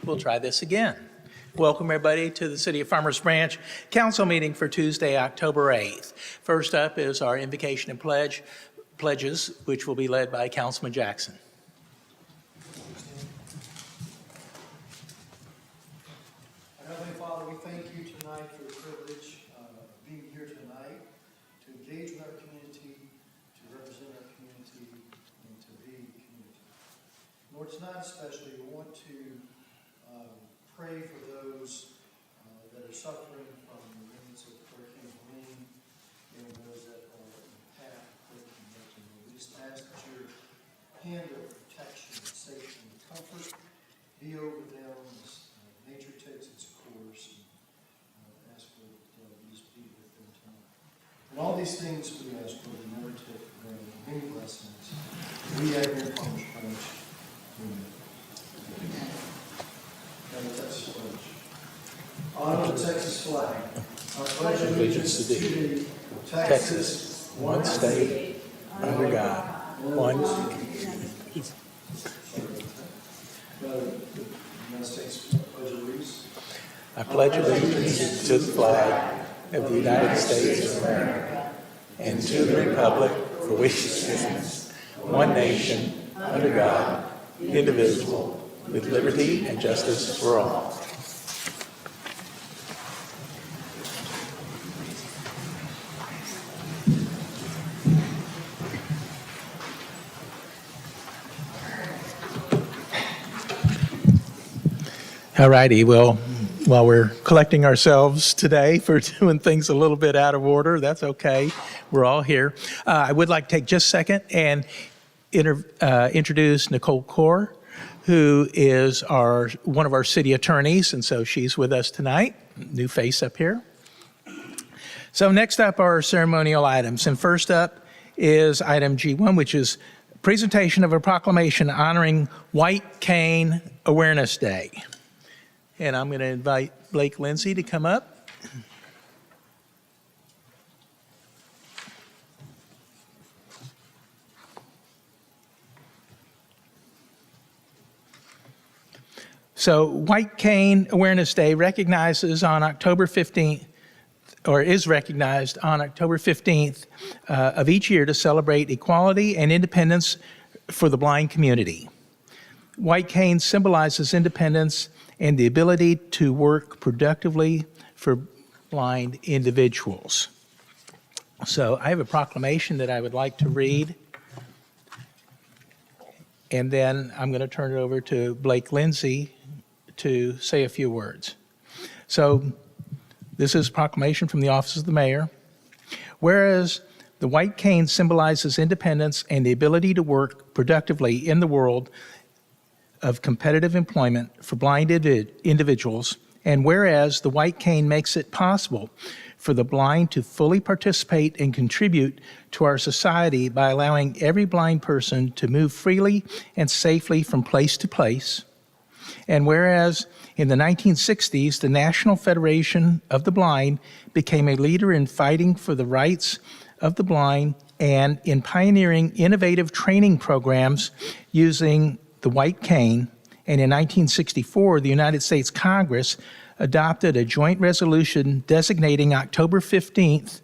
we'll try this again. Welcome everybody to the City of Farmers Branch Council meeting for Tuesday, October 8th. First up is our invocation and pledges, which will be led by Councilman Jackson. Heavenly Father, we thank you tonight for the privilege of being here tonight to engage with our community, to represent our community, and to be community. Lord, tonight especially, we want to pray for those that are suffering from the remnants of Hurricane Helene and those that are in the path of Hurricane Milton. We just ask that your hand of protection, safety, and comfort be over them as nature takes its course, and ask for these be with them tonight. And all these things we ask for, we never take for granted. Many blessings. We at your Farmers Branch. Amen. Now the Texas pledge. Honor the Texas flag. I pledge allegiance to thee, Texas, one state, under God, one. United States pledge allegiance. I pledge allegiance to the flag of the United States of America and to the republic for which it stands, one nation, under God, indivisible, with liberty and justice for all. All righty, well, while we're collecting ourselves today for doing things a little bit out of order, that's okay. We're all here. I would like to take just a second and introduce Nicole Kaur, who is one of our city attorneys, and so she's with us tonight. New face up here. So next up are ceremonial items, and first up is item G1, which is presentation of a proclamation honoring White Cane Awareness Day. And I'm going to invite Blake Lindsay to come up. So White Cane Awareness Day recognizes on October 15th, or is recognized on October 15th of each year to celebrate equality and independence for the blind community. White cane symbolizes independence and the ability to work productively for blind individuals. So I have a proclamation that I would like to read, and then I'm going to turn it over to Blake Lindsay to say a few words. So this is a proclamation from the Office of the Mayor. Whereas the white cane symbolizes independence and the ability to work productively in the world of competitive employment for blind individuals, and whereas the white cane makes it possible for the blind to fully participate and contribute to our society by allowing every blind person to move freely and safely from place to place, and whereas in the 1960s, the National Federation of the Blind became a leader in fighting for the rights of the blind and in pioneering innovative training programs using the white cane, and in 1964, the United States Congress adopted a joint resolution designating October 15th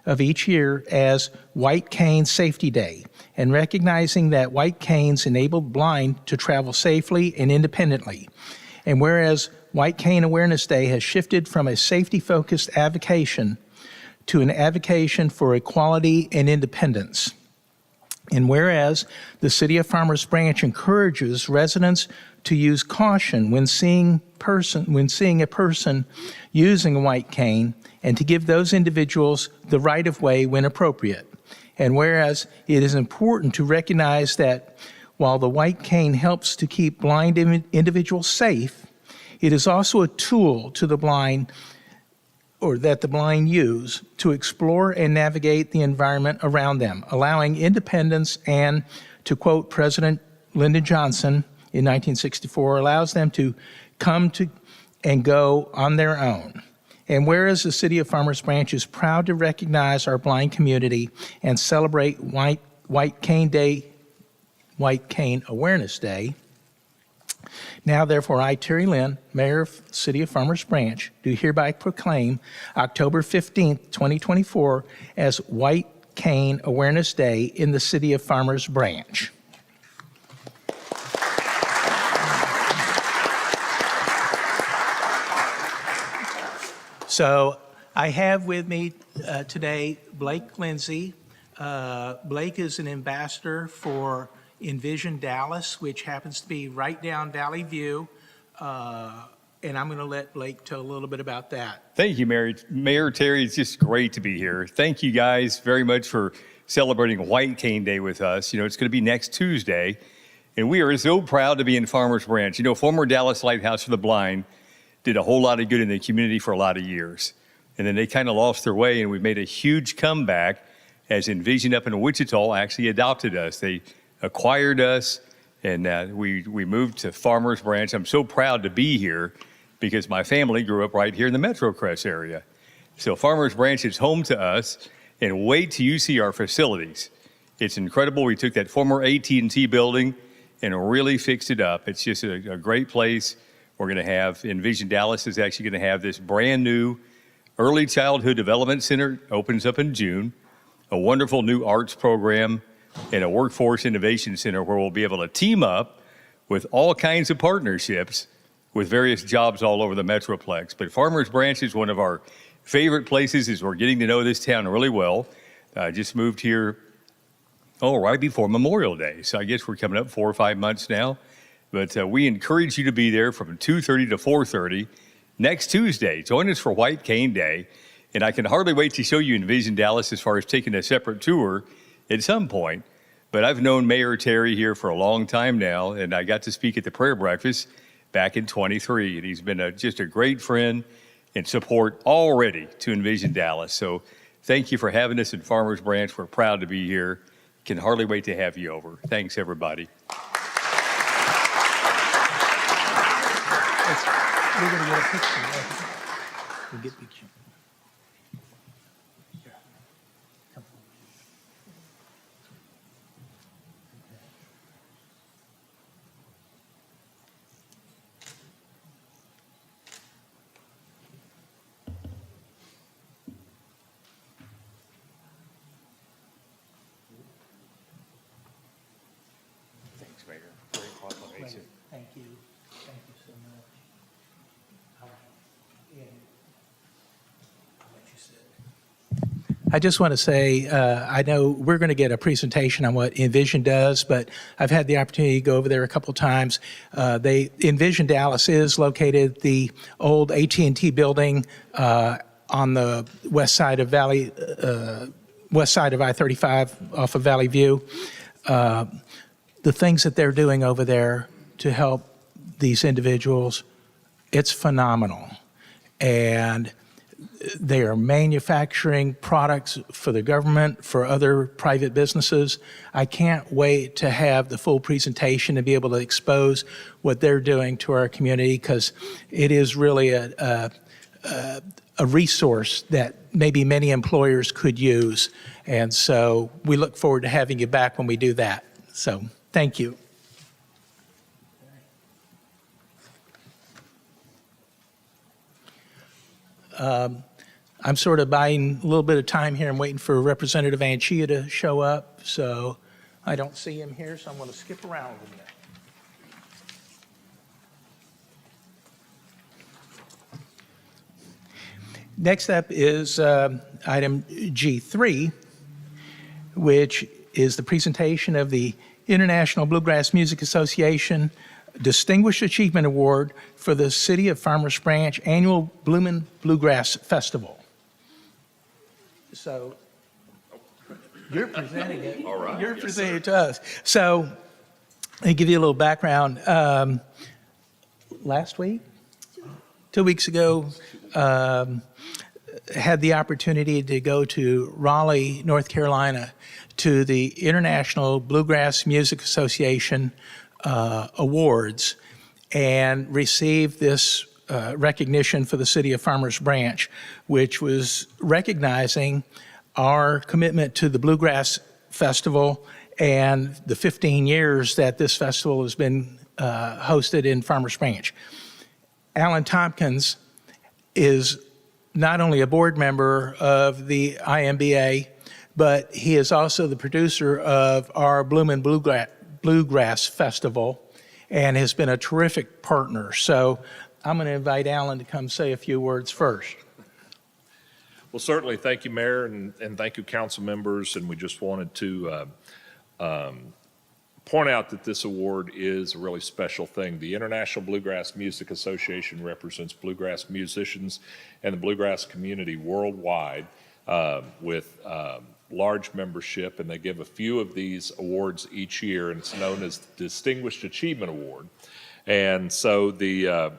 of each year as White Cane Safety Day, and recognizing that white canes enable blind to travel safely and independently. And whereas White Cane Awareness Day has shifted from a safety-focused avocation to an avocation for equality and independence. And whereas the City of Farmers Branch encourages residents to use caution when seeing a person using a white cane, and to give those individuals the right of way when appropriate. And whereas it is important to recognize that while the white cane helps to keep blind individuals safe, it is also a tool to the blind, or that the blind use, to explore and navigate the environment around them, allowing independence and, to quote President Lyndon Johnson in 1964, allows them to come to and go on their own. And whereas the City of Farmers Branch is proud to recognize our blind community and celebrate White Cane Awareness Day, Now, therefore, I, Terry Lynn, Mayor of the City of Farmers Branch, do hereby proclaim October 15th, 2024 as White Cane Awareness Day in the City of Farmers Branch. So I have with me today Blake Lindsay. Blake is an ambassador for Envision Dallas, which happens to be right down Valley View. And I'm going to let Blake tell a little bit about that. Thank you, Mayor Terry. It's just great to be here. Thank you guys very much for celebrating White Cane Day with us. You know, it's going to be next Tuesday, and we are so proud to be in Farmers Branch. You know, former Dallas Lighthouse for the Blind did a whole lot of good in the community for a lot of years. And then they kind of lost their way, and we made a huge comeback as Envision up in Wichita actually adopted us. They acquired us, and we moved to Farmers Branch. I'm so proud to be here because my family grew up right here in the Metro Crest area. So Farmers Branch is home to us, and wait till you see our facilities. It's incredible. We took that former AT&T building and really fixed it up. It's just a great place. We're going to have, Envision Dallas is actually going to have this brand new Early Childhood Development Center, opens up in June, a wonderful new arts program, and a workforce innovation center where we'll be able to team up with all kinds of partnerships with various jobs all over the Metroplex. But Farmers Branch is one of our favorite places as we're getting to know this town really well. I just moved here, right before Memorial Day. So I guess we're coming up 4 or 5 months now. But we encourage you to be there from 2:30 to 4:30 next Tuesday. Join us for White Cane Day. And I can hardly wait to show you Envision Dallas as far as taking a separate tour at some point. But I've known Mayor Terry here for a long time now, and I got to speak at the prayer breakfast back in 23. And he's been just a great friend and support already to Envision Dallas. So thank you for having us in Farmers Branch. We're proud to be here. Can hardly wait to have you over. Thanks, everybody. We're going to get a picture. We'll get picture. Thanks, Mayor. Great proclamation. Thank you. Thank you so much. I just want to say, I know we're going to get a presentation on what Envision does, but I've had the opportunity to go over there a couple times. Envision Dallas is located at the old AT&T building on the west side of I-35 off of Valley View. The things that they're doing over there to help these individuals, it's phenomenal. And they are manufacturing products for the government, for other private businesses. I can't wait to have the full presentation and be able to expose what they're doing to our community, because it is really a resource that maybe many employers could use. And so we look forward to having you back when we do that. So thank you. I'm sort of buying a little bit of time here. I'm waiting for Representative Anchia to show up, so I don't see him here, so I'm going to skip around a little bit. Next up is item G3, which is the presentation of the International Bluegrass Music Association Distinguished Achievement Award for the City of Farmers Branch Annual Bloomin' Bluegrass Festival. So you're presenting it. All right. You're Yes, presenting it to us. So let me give you a little background. Last week, 2 weeks ago, had the opportunity to go to Raleigh, North Carolina, to the International Bluegrass Music Association Awards, and received this recognition for the City of Farmers Branch, which was recognizing our commitment to the Bluegrass Festival and the 15 years that this festival has been hosted in Farmers Branch. Alan Tompkins is not only a board member of the IMBA, but he is also the producer of our Bloomin' Bluegrass Festival and has been a terrific partner. So I'm going to invite Alan to come say a few words first. Well, certainly, thank you, Mayor, and thank you, council members. And we just wanted to point out that this award is a really special thing. The International Bluegrass Music Association represents bluegrass musicians and the bluegrass community worldwide with large membership, and they give a few of these awards each year, and it's known as the Distinguished Achievement Award. And so the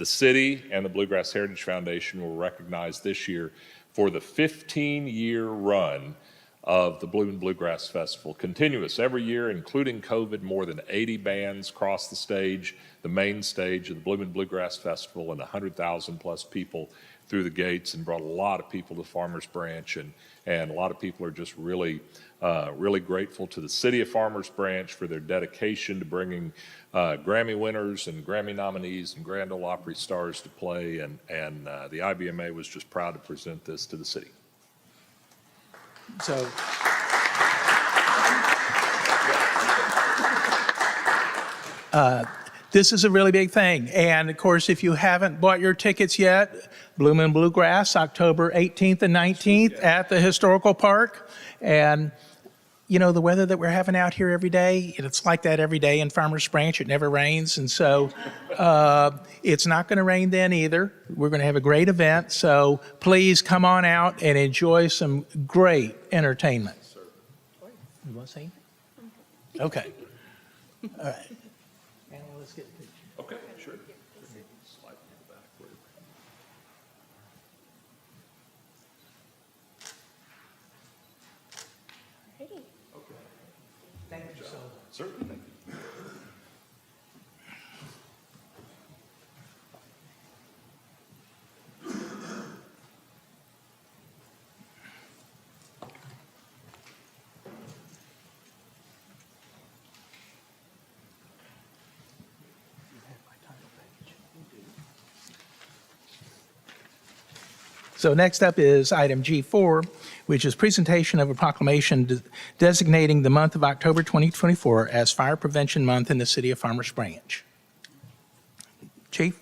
city and the Bluegrass Heritage Foundation were recognized this year for the 15-year run of the Bloomin' Bluegrass Festival, continuous every year, including COVID. More than 80 bands crossed the stage, the main stage of the Bloomin' Bluegrass Festival, and 100,000 plus people through the gates, and brought a lot of people to Farmers Branch, and a lot of people are just really grateful to the city of Farmers Branch for their dedication to bringing Grammy winners and Grammy nominees and Grand Ole Opry stars to play, and the IBMA was just proud to present this to the city. So this is a really big thing. And of course, if you haven't bought your tickets yet, Bloomin' Bluegrass, October 18th and 19th at the Historical Park. And you know, the weather that we're having out here every day, it's like that every day in Farmers Branch. It never rains. And so it's not going to rain then either. We're going to have a great event. So please come on out and enjoy some great entertainment. You want to say anything? Okay. All right. And let's get a picture. Okay, sure. Slide in the back. Thank you so much. Certainly, thank you. So next up is item G4, which is presentation of a proclamation designating the month of October 2024 as Fire Prevention Month in the city of Farmers Branch. Chief?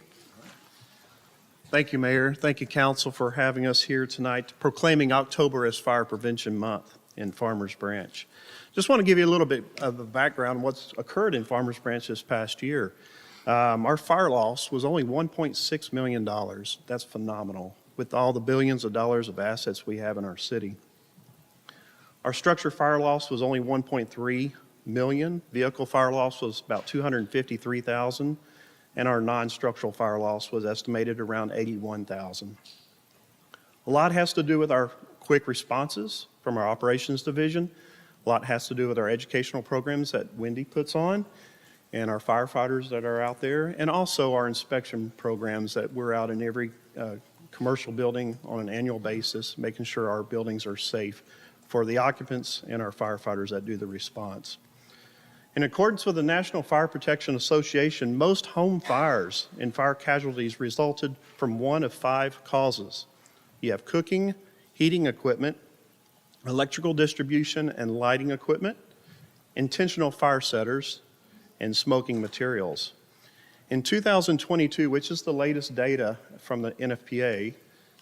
Thank you, Mayor. Thank you, Council, for having us here tonight, proclaiming October as Fire Prevention Month in Farmers Branch. Just want to give you a little bit of a background on what's occurred in Farmers Branch this past year. Our fire loss was only $1.6 million. That's phenomenal, with all the billions of dollars of assets we have in our city. Our structure fire loss was only $1.3 million. Vehicle fire loss was about $253,000. And our non-structural fire loss was estimated around $81,000. A lot has to do with our quick responses from our operations division. A lot has to do with our educational programs that Wendy puts on and our firefighters that are out there, and also our inspection programs that we're out in every commercial building on an annual basis, making sure our buildings are safe for the occupants and our firefighters that do the response. In accordance with the National Fire Protection Association, most home fires and fire casualties resulted from one of 5 causes. You have cooking, heating equipment, electrical distribution and lighting equipment, intentional fire setters, and smoking materials. In 2022, which is the latest data from the NFPA,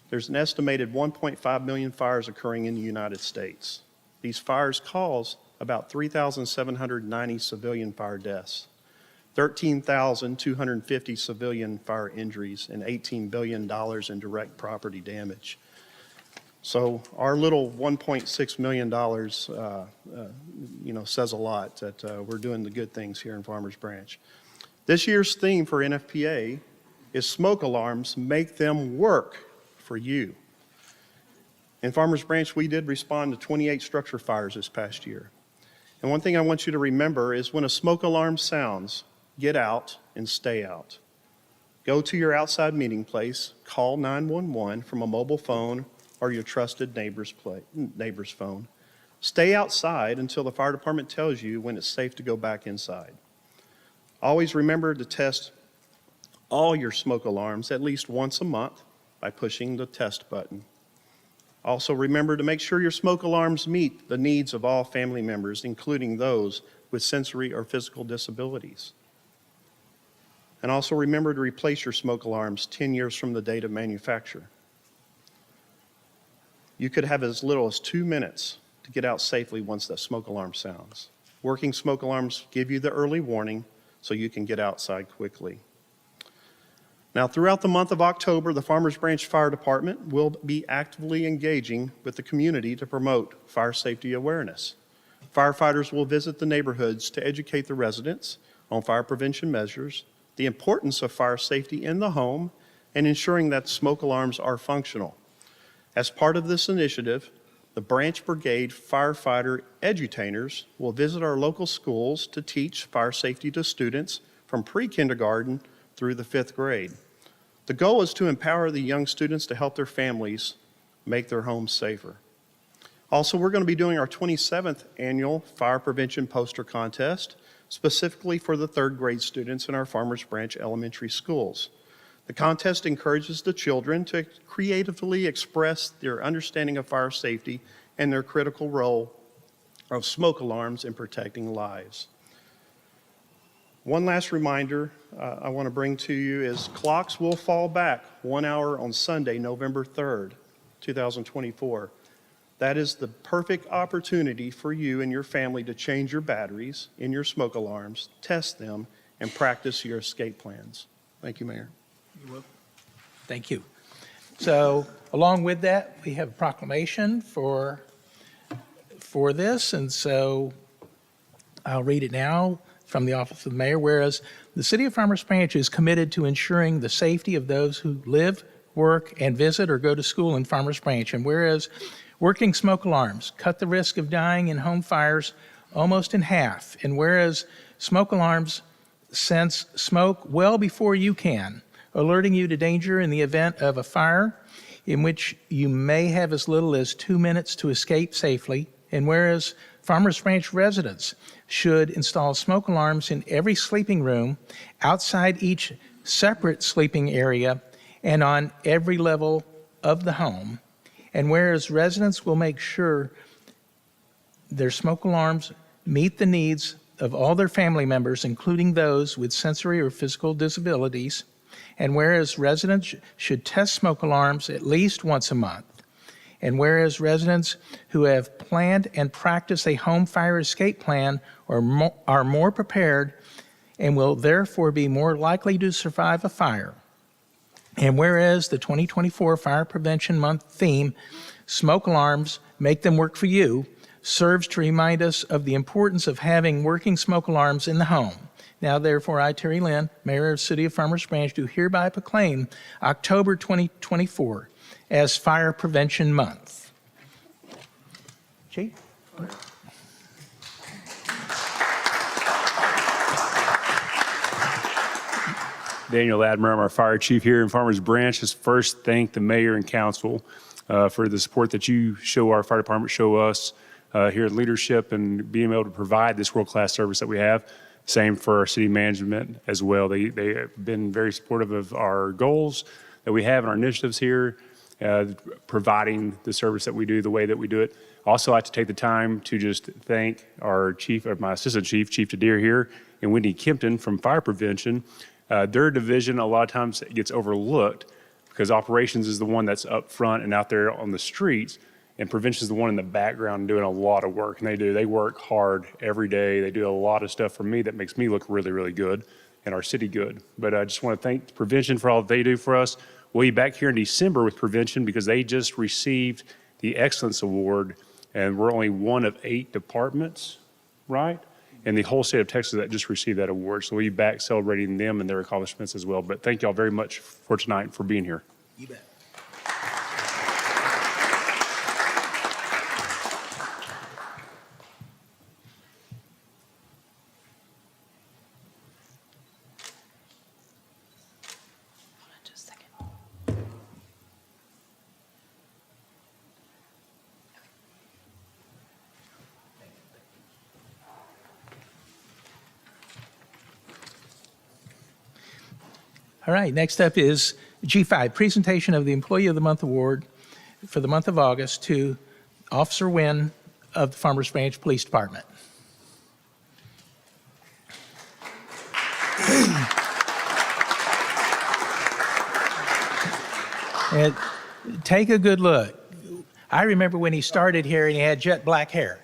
there's an estimated 1.5 million fires occurring in the United States. These fires cause about 3,790 civilian fire deaths, 13,250 civilian fire injuries, and $18 billion in direct property damage. So our little $1.6 million, says a lot that we're doing the good things here in Farmers Branch. This year's theme for NFPA is smoke alarms make them work for you. In Farmers Branch, we did respond to 28 structure fires this past year. And one thing I want you to remember is when a smoke alarm sounds, get out and stay out. Go to your outside meeting place, call 911 from a mobile phone or your trusted neighbor's phone. Stay outside until the fire department tells you when it's safe to go back inside. Always remember to test all your smoke alarms at least once a month by pushing the test button. Also remember to make sure your smoke alarms meet the needs of all family members, including those with sensory or physical disabilities. And also remember to replace your smoke alarms 10 years from the date of manufacture. You could have as little as 2 minutes to get out safely once that smoke alarm sounds. Working smoke alarms give you the early warning so you can get outside quickly. Now, throughout the month of October, the Farmers Branch Fire Department will be actively engaging with the community to promote fire safety awareness. Firefighters will visit the neighborhoods to educate the residents on fire prevention measures, the importance of fire safety in the home, and ensuring that smoke alarms are functional. As part of this initiative, the Branch Brigade firefighter edutainers will visit our local schools to teach fire safety to students from pre-kindergarten through the 5th grade. The goal is to empower the young students to help their families make their homes safer. Also, we're going to be doing our 27th annual fire prevention poster contest, specifically for the 3rd grade students in our Farmers Branch elementary schools. The contest encourages the children to creatively express their understanding of fire safety and their critical role of smoke alarms in protecting lives. One last reminder I want to bring to you is clocks will fall back 1 hour on Sunday, November 3rd, 2024. That is the perfect opportunity for you and your family to change your batteries in your smoke alarms, test them, and practice your escape plans. Thank you, Mayor. Thank you. So along with that, we have a proclamation for this, and so I'll read it now from the Office of the Mayor. Whereas the City of Farmers Branch is committed to ensuring the safety of those who live, work, and visit or go to school in Farmers Branch, and whereas working smoke alarms cut the risk of dying in home fires almost in half, and whereas smoke alarms sense smoke well before you can, alerting you to danger in the event of a fire in which you may have as little as 2 minutes to escape safely. And whereas Farmers Branch residents should install smoke alarms in every sleeping room, outside each separate sleeping area, and on every level of the home. And whereas residents will make sure their smoke alarms meet the needs of all their family members, including those with sensory or physical disabilities. And whereas residents should test smoke alarms at least once a month. And whereas residents who have planned and practiced a home fire escape plan are more prepared and will therefore be more likely to survive a fire. And whereas the 2024 Fire Prevention Month theme, Smoke Alarms, Make Them Work for You, serves to remind us of the importance of having working smoke alarms in the home. Now, therefore, I, Terry Lynn, Mayor of the City of Farmers Branch, do hereby proclaim October 2024 as Fire Prevention Month. Chief? Daniel Ladmer, I'm our fire chief here in Farmers Branch. Just first thank the mayor and council for the support that you show our fire department, show us here in leadership and being able to provide this world-class service that we have. Same for our city management as well. They have been very supportive of our goals that we have and our initiatives here, providing the service that we do the way that we do it. Also, I like to take the time to just thank our chief, or my assistant chief, Chief Tadיר here, and Wendy Kempton from Fire Prevention. Their division a lot of times gets overlooked because operations is the one that's up front and out there on the streets, and prevention is the one in the background doing a lot of work. And they work hard every day. They do a lot of stuff for me that makes me look really, really good and our city good. But I just want to thank prevention for all that they do for us. We'll be back here in December with prevention because they just received the Excellence Award, and we're only one of 8 departments, right? In the whole state of Texas that just received that award. So we'll be back celebrating them and their accomplishments as well. But thank y'all very much for tonight and for being here. You bet. Just a second. All right, next up is G5, presentation of the Employee of the Month Award for the month of August to Officer Wynn of the Farmers Branch Police Department. And take a good look. I remember when he started here and he had jet black hair.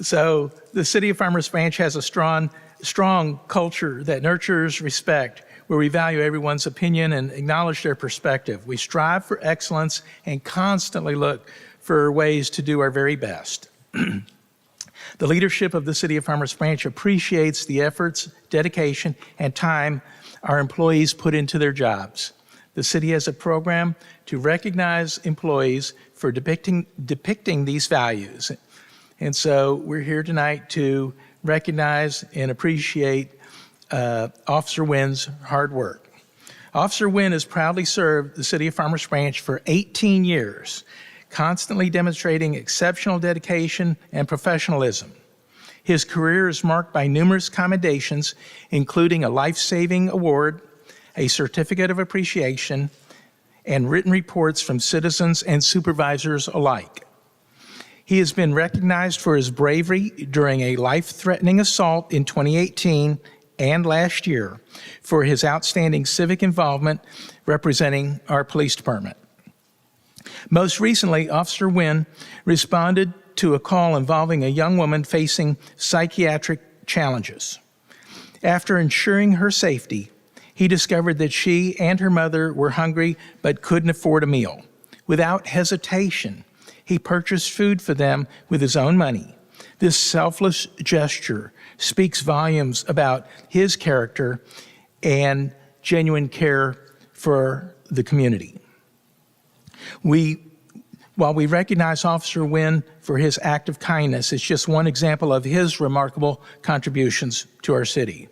So the city of Farmers Branch has a strong culture that nurtures respect, where we value everyone's opinion and acknowledge their perspective. We strive for excellence and constantly look for ways to do our very best. The leadership of the city of Farmers Branch appreciates the efforts, dedication, and time our employees put into their jobs. The city has a program to recognize employees for depicting these values. And so we're here tonight to recognize and appreciate Officer Wynn's hard work. Officer Wynn has proudly served the city of Farmers Branch for 18 years, constantly demonstrating exceptional dedication and professionalism. His career is marked by numerous commendations, including a life-saving award, a certificate of appreciation, and written reports from citizens and supervisors alike. He has been recognized for his bravery during a life-threatening assault in 2018 and last year, for his outstanding civic involvement representing our police department. Most recently, Officer Wynn responded to a call involving a young woman facing psychiatric challenges. After ensuring her safety, he discovered that she and her mother were hungry but couldn't afford a meal. Without hesitation, he purchased food for them with his own money. This selfless gesture speaks volumes about his character and genuine care for the community. While we recognize Officer Wynn for his act of kindness, it's just one example of his remarkable contributions to our city.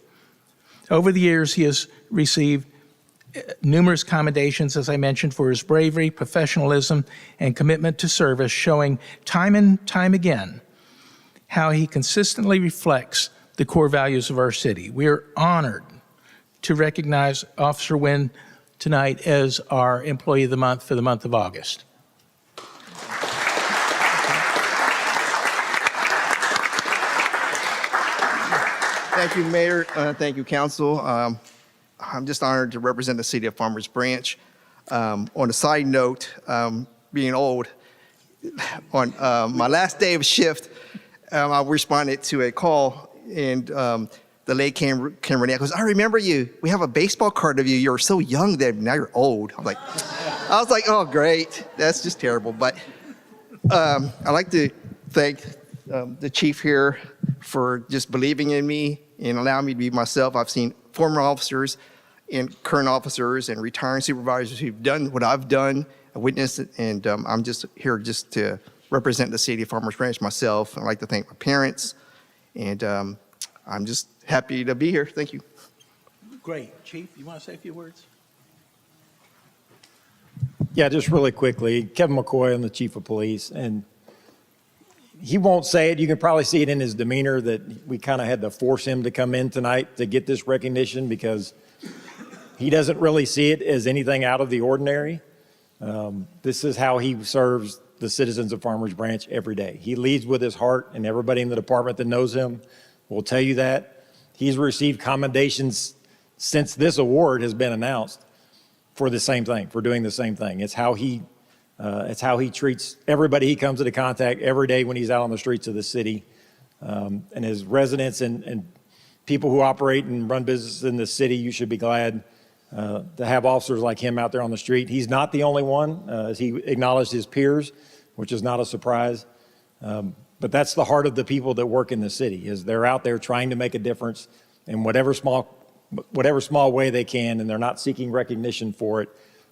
Over the years, he has received numerous commendations, as I mentioned, for his bravery, professionalism, and commitment to service, showing time and time again how he consistently reflects the core values of our city. We are honored to recognize Officer Wynn tonight as our Employee of the Month for the month of August. Thank you, Mayor. Thank you, Council. I'm just honored to represent the city of Farmers Branch. On a side note, being old, on my last day of shift, I responded to a call, and the lady came running out, goes, "I remember you. We have a baseball card of you. You were so young then. Now you're old." I was like, "Oh, great. That's just terrible." But I'd like to thank the chief here for just believing in me and allowing me to be myself. I've seen former officers and current officers and retiring supervisors who've done what I've done, I witnessed it, and I'm just here just to represent the city of Farmers Branch myself. I'd like to thank my parents, and I'm just happy to be here. Thank you. Great. Chief, you want to say a few words? Yeah, just really quickly, Kevin McCoy, I'm the chief of police, and he won't say it. You can probably see it in his demeanor that we kind of had to force him to come in tonight to get this recognition because he doesn't really see it as anything out of the ordinary. This is how he serves the citizens of Farmers Branch every day. He leads with his heart, and everybody in the department that knows him will tell you that. He's received commendations since this award has been announced for the same thing, for doing the same thing. It's how he treats everybody he comes into contact every day when he's out on the streets of the city. And his residents and people who operate and run businesses in the city, you should be glad to have officers like him out there on the street. He's not the only one, as he acknowledged his peers, which is not a surprise. But that's the heart of the people that work in the city, is they're out there trying to make a difference in whatever small way they can, and they're not seeking recognition for it.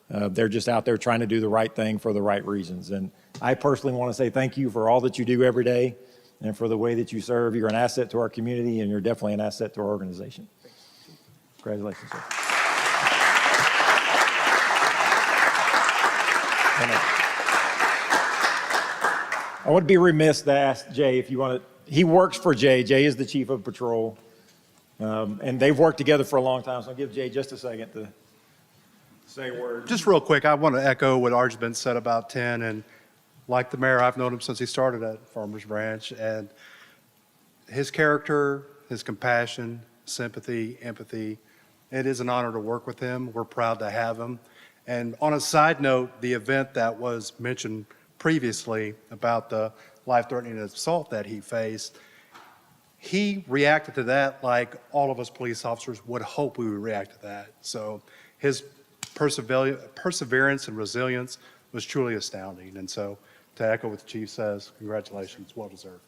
They're just out there trying to do the right thing for the right reasons. And I personally want to say thank you for all that you do every day and for the way that you serve. You're an asset to our community, and you're definitely an asset to our organization. Congratulations, sir. I would be remiss to ask Jay if you want to he works for Jay. Jay is the chief of patrol. And they've worked together for a long time, so I'll give Jay just a second to say a word. Just real quick, I want to echo what Art's been said about 10. And like the mayor, I've known him since he started at Farmers Branch. And his character, his compassion, sympathy, empathy, it is an honor to work with him. We're proud to have him. And on a side note, the event that was mentioned previously about the life-threatening assault that he faced, he reacted to that like all of us police officers would hope we would react to that. So his perseverance and resilience was truly astounding. And so to echo what the chief says, congratulations, well deserved.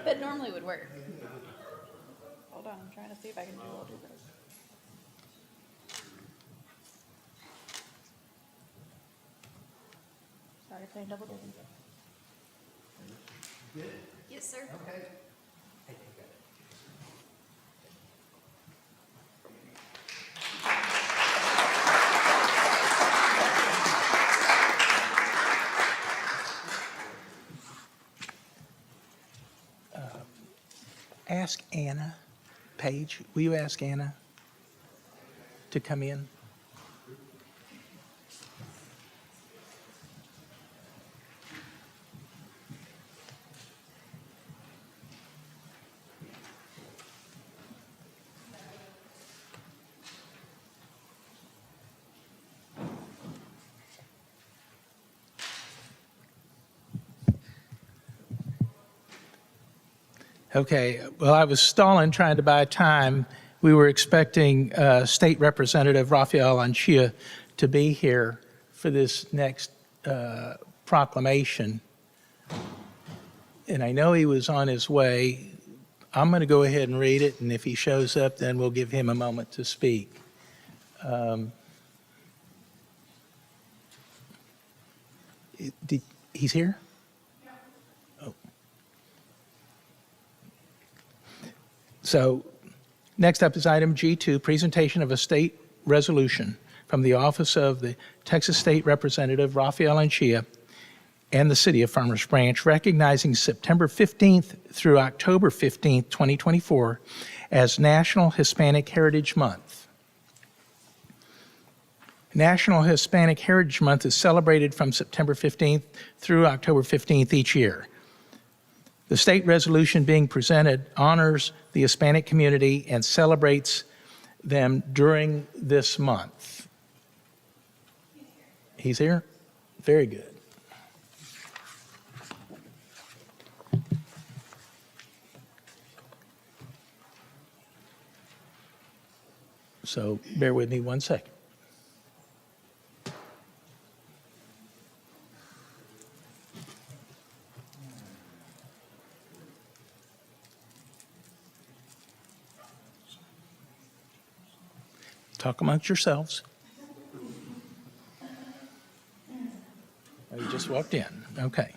That normally would work. Hold on, I'm trying to see if I can do all of those. Sorry, playing double duty. Yes, sir. Okay. Ask Anna Page, will you ask Anna to come in? Okay, well, I was stalling trying to buy time. We were expecting State Representative Rafael Anchia to be here for this next proclamation. And I know he was on his way. I'm going to go ahead and read it, and if he shows up, then we'll give him a moment to speak. He's here? So next up is item G2, presentation of a state resolution from the office of the Texas State Representative Rafael Anchia and the city of Farmers Branch, recognizing September 15th through October 15th, 2024 as National Hispanic Heritage Month. National Hispanic Heritage Month is celebrated from September 15th through October 15th each year. The state resolution being presented honors the Hispanic community and celebrates them during this month. He's here? Very good. So bear with me one second. Talk amongst yourselves. Oh, you just walked in. Okay.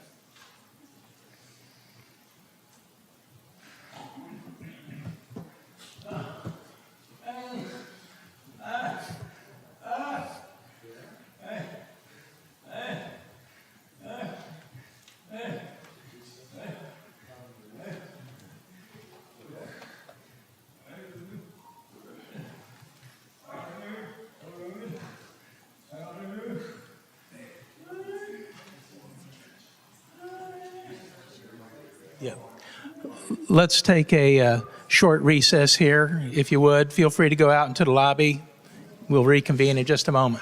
Yeah. Let's take a short recess here, if you would. Feel free to go out into the lobby. We'll reconvene in just a moment.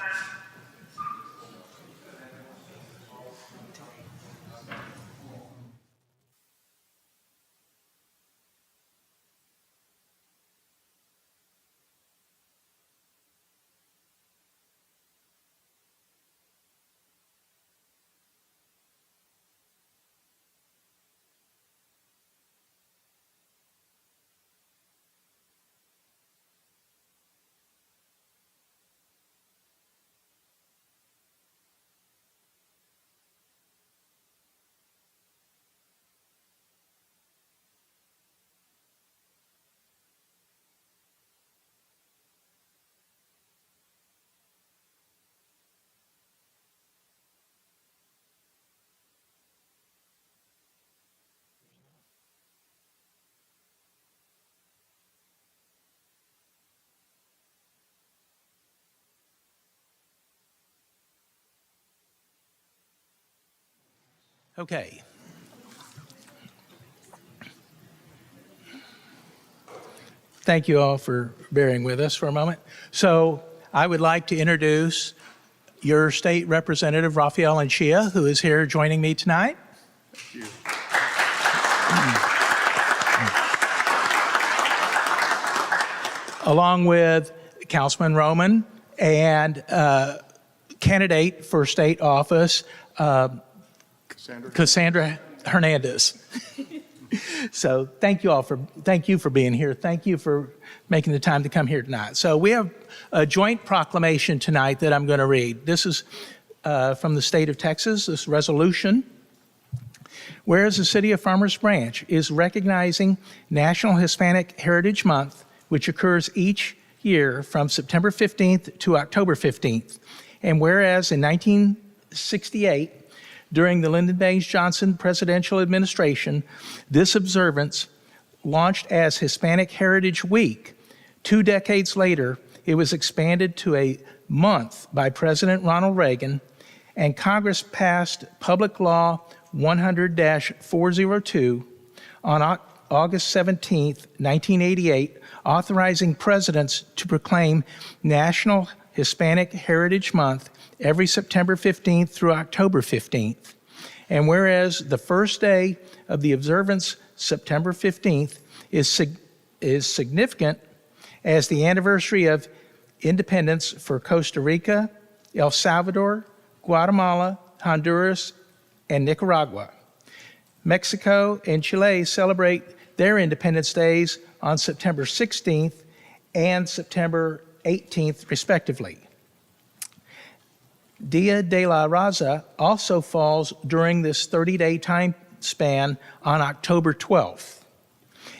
Okay. Thank you all for bearing with us for a moment. So I would like to introduce your state representative, Rafael Anchia, who is here joining me tonight. Along with Councilman Roman and candidate for state office, Cassandra Hernandez. So thank you for being here. Thank you for making the time to come here tonight. So we have a joint proclamation tonight that I'm going to read. This is from the state of Texas, this resolution. Whereas the city of Farmers Branch is recognizing National Hispanic Heritage Month, which occurs each year from September 15th to October 15th. And whereas in 1968, during the Lyndon Baines Johnson presidential administration, this observance launched as Hispanic Heritage Week. 2 decades later, it was expanded to a month by President Ronald Reagan, and Congress passed Public Law 100-402 on August 17, 1988, authorizing presidents to proclaim National Hispanic Heritage Month every September 15th through October 15th. And whereas the first day of the observance, September 15th, is significant as the anniversary of independence for Costa Rica, El Salvador, Guatemala, Honduras, and Nicaragua. Mexico and Chile celebrate their Independence Days on September 16th and September 18th, respectively. Dia de la Raza also falls during this 30-day time span on October 12th.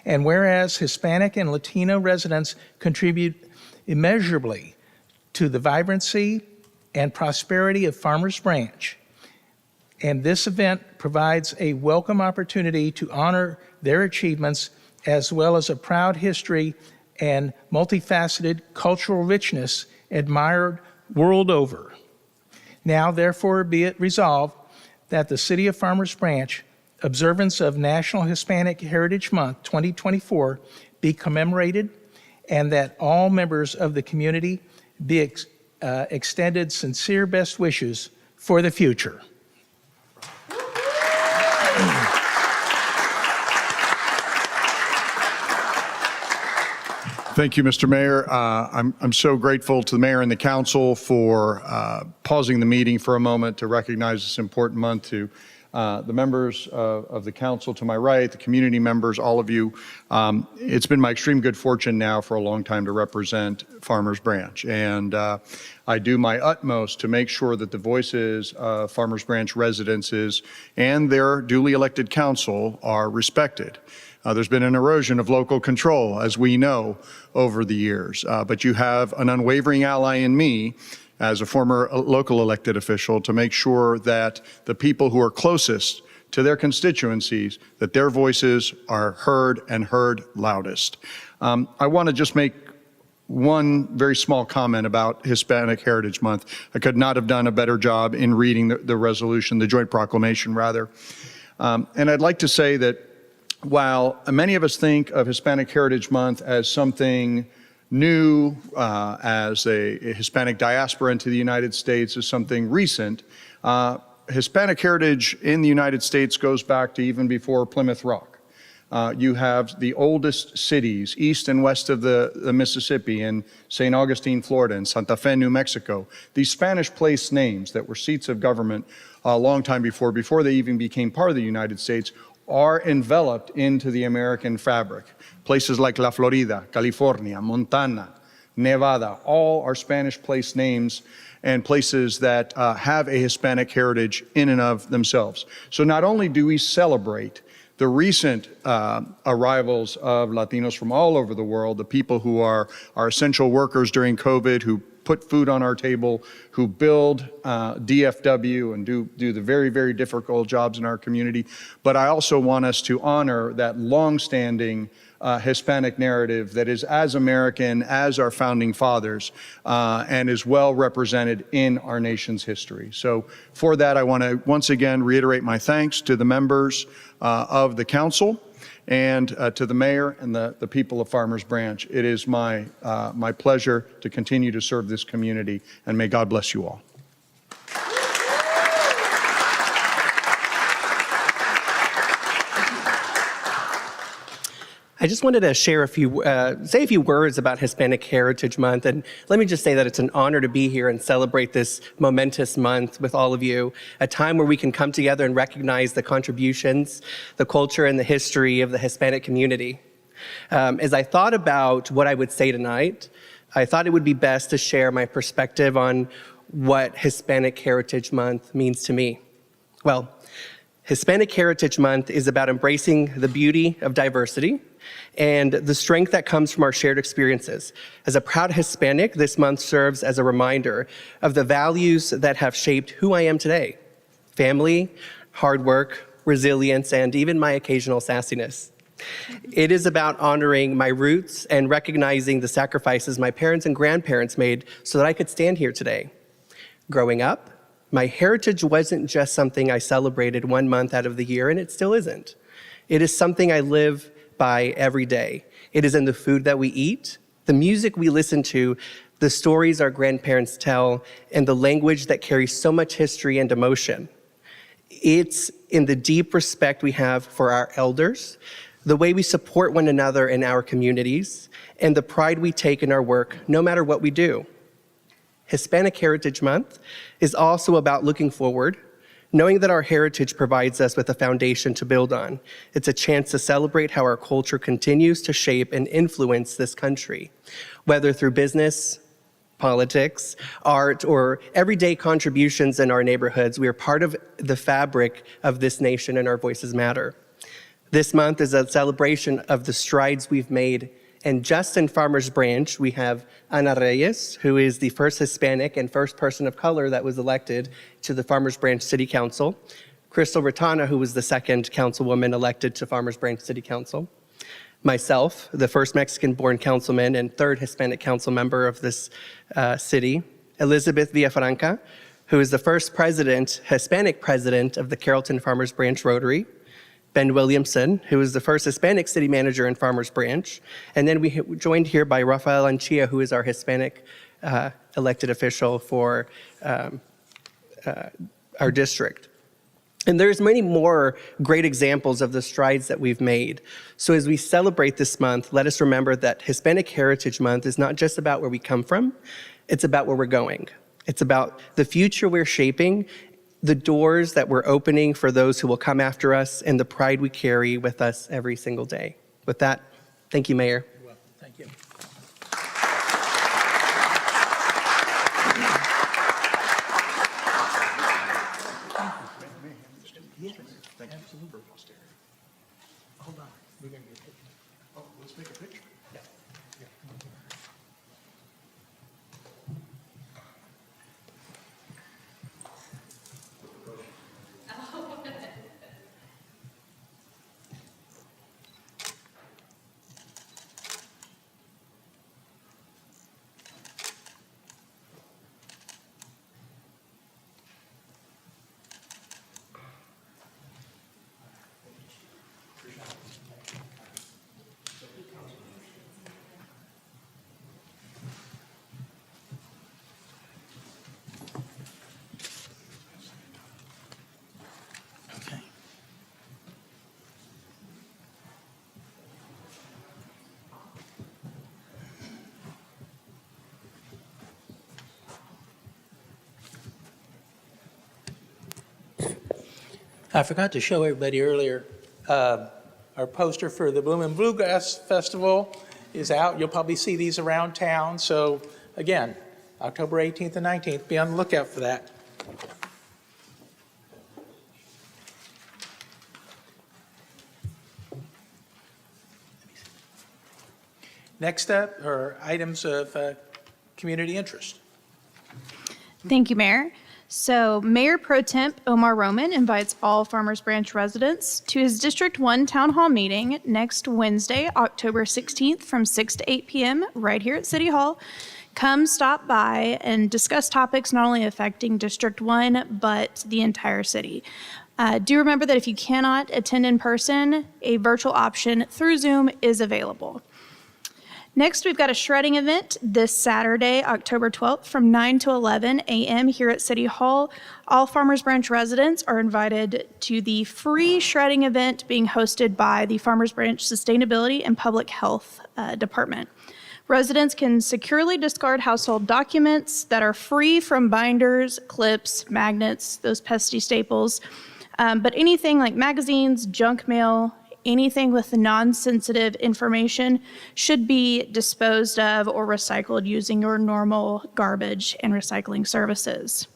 And whereas Hispanic and Latino residents contribute immeasurably to the vibrancy and prosperity of Farmers Branch, and this event provides a welcome opportunity to honor their achievements as well as a proud history and multifaceted cultural richness admired world over. Now, therefore, be it resolved that the City of Farmers Branch observance of National Hispanic Heritage Month 2024 be commemorated, and that all members of the community be extended sincere best wishes for the future. Thank you, Mr. Mayor. I'm so grateful to the mayor and the council for pausing the meeting for a moment to recognize this important month, to the members of the council to my right, the community members, all of you. It's been my extreme good fortune now for a long time to represent Farmers Branch. And I do my utmost to make sure that the voices of Farmers Branch residents and their duly elected council are respected. There's been an erosion of local control, as we know, over the years. But you have an unwavering ally in me as a former local elected official to make sure that the people who are closest to their constituencies, that their voices are heard and heard loudest. I want to just make one very small comment about Hispanic Heritage Month. I could not have done a better job in reading the resolution, the joint proclamation, rather. And I'd like to say that while many of us think of Hispanic Heritage Month as something new, as a Hispanic diaspora into the United States, as something recent, Hispanic heritage in the United States goes back to even before Plymouth Rock. You have the oldest cities east and west of the Mississippi in St. Augustine, Florida, and Santa Fe, New Mexico. These Spanish place names that were seats of government a long time before they even became part of the United States, are enveloped into the American fabric. Places like La Florida, California, Montana, Nevada, all are Spanish place names and places that have a Hispanic heritage in and of themselves. So not only do we celebrate the recent arrivals of Latinos from all over the world, the people who are essential workers during COVID, who put food on our table, who build DFW and do the very, very difficult jobs in our community. But I also want us to honor that longstanding Hispanic narrative that is as American as our founding fathers and is well represented in our nation's history. So for that, I want to once again reiterate my thanks to the members of the council and to the mayor and the people of Farmers Branch. It is my pleasure to continue to serve this community, and may God bless you all. I just wanted to share say a few words about Hispanic Heritage Month. And let me just say that it's an honor to be here and celebrate this momentous month with all of you, a time where we can come together and recognize the contributions, the culture, and the history of the Hispanic community. As I thought about what I would say tonight, I thought it would be best to share my perspective on what Hispanic Heritage Month means to me. Well, Hispanic Heritage Month is about embracing the beauty of diversity and the strength that comes from our shared experiences. As a proud Hispanic, this month serves as a reminder of the values that have shaped who I am today: family, hard work, resilience, and even my occasional sassiness. It is about honoring my roots and recognizing the sacrifices my parents and grandparents made so that I could stand here today. Growing up, my heritage wasn't just something I celebrated 1 month out of the year, and it still isn't. It is something I live by every day. It is in the food that we eat, the music we listen to, the stories our grandparents tell, and the language that carries so much history and emotion. It's in the deep respect we have for our elders, the way we support one another in our communities, and the pride we take in our work, no matter what we do. Hispanic Heritage Month is also about looking forward, knowing that our heritage provides us with a foundation to build on. It's a chance to celebrate how our culture continues to shape and influence this country, whether through business, politics, art, or everyday contributions in our neighborhoods. We are part of the fabric of this nation, and our voices matter. This month is a celebration of the strides we've made. And just in Farmers Branch, we have Ana Reyes, who is the first Hispanic and first person of color that was elected to the Farmers Branch City Council. Crystal Ratana, who was the second councilwoman elected to Farmers Branch City Council. Myself, the first Mexican-born councilman and third Hispanic council member of this city. Elizabeth Villafranca, who is the first Hispanic president of the Carrollton Farmers Branch Rotary. Ben Williamson, who is the first Hispanic city manager in Farmers Branch. And then we joined here by Rafael Anchia, who is our Hispanic elected official for our district. And there's many more great examples of the strides that we've made. So as we celebrate this month, let us remember that Hispanic Heritage Month is not just about where we come from, it's about where we're going. It's about the future we're shaping, the doors that we're opening for those who will come after us, and the pride we carry with us every single day. With that, thank you, Mayor. You're welcome. Thank you. Hold on. We're going to get a picture. Oh, let's make a picture. Yeah. Okay. I forgot to show everybody earlier, our poster for the Bloomin' Bluegrass Festival is out. You'll probably see these around town. So again, October 18th and 19th, be on the lookout for that. Next up are items of community interest. Thank you, Mayor. So Mayor Pro Temp Omar Roman invites all Farmers Branch residents to his District 1 Town Hall meeting next Wednesday, October 16th from 6 to 8 p.m. right here at City Hall. Come stop by and discuss topics not only affecting District 1, but the entire city. Do remember that if you cannot attend in person, a virtual option through Zoom is available. Next, we've got a shredding event this Saturday, October 12th from 9 to 11 a.m. here at City Hall. All Farmers Branch residents are invited to the free shredding event being hosted by the Farmers Branch Sustainability and Public Health Department. Residents can securely discard household documents that are free from binders, clips, magnets, those pesky staples, but anything like magazines, junk mail, anything with non-sensitive information should be disposed of or recycled using your normal garbage and recycling services.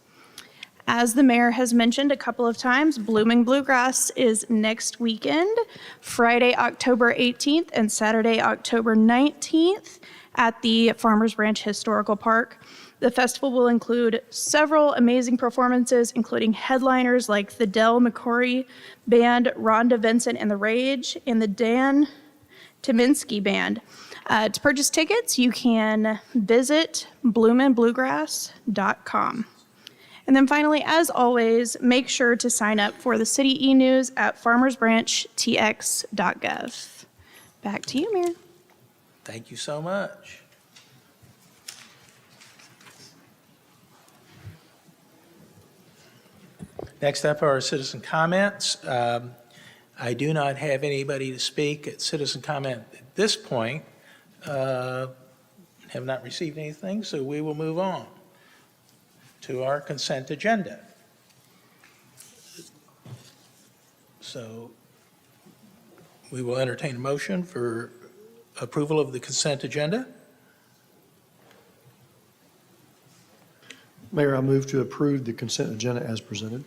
As the mayor has mentioned a couple of times, Blooming Bluegrass is next weekend, Friday, October 18th and Saturday, October 19th at the Farmers Branch Historical Park. The festival will include several amazing performances, including headliners like the Del McCoury Band, Rhonda Vincent and the Rage, and the Dan Tyminski Band. To purchase tickets, you can visit bloomandbluegrass.com. And then finally, as always, make sure to sign up for the City e-News at farmersbranchtx.gov. Back to you, Mayor. Thank you so much. Next up are citizen comments. I do not have anybody to speak at citizen comment at this point. Have not received anything, so we will move on to our consent agenda. So we will entertain a motion for approval of the consent agenda. Mayor, I move to approve the consent agenda as presented.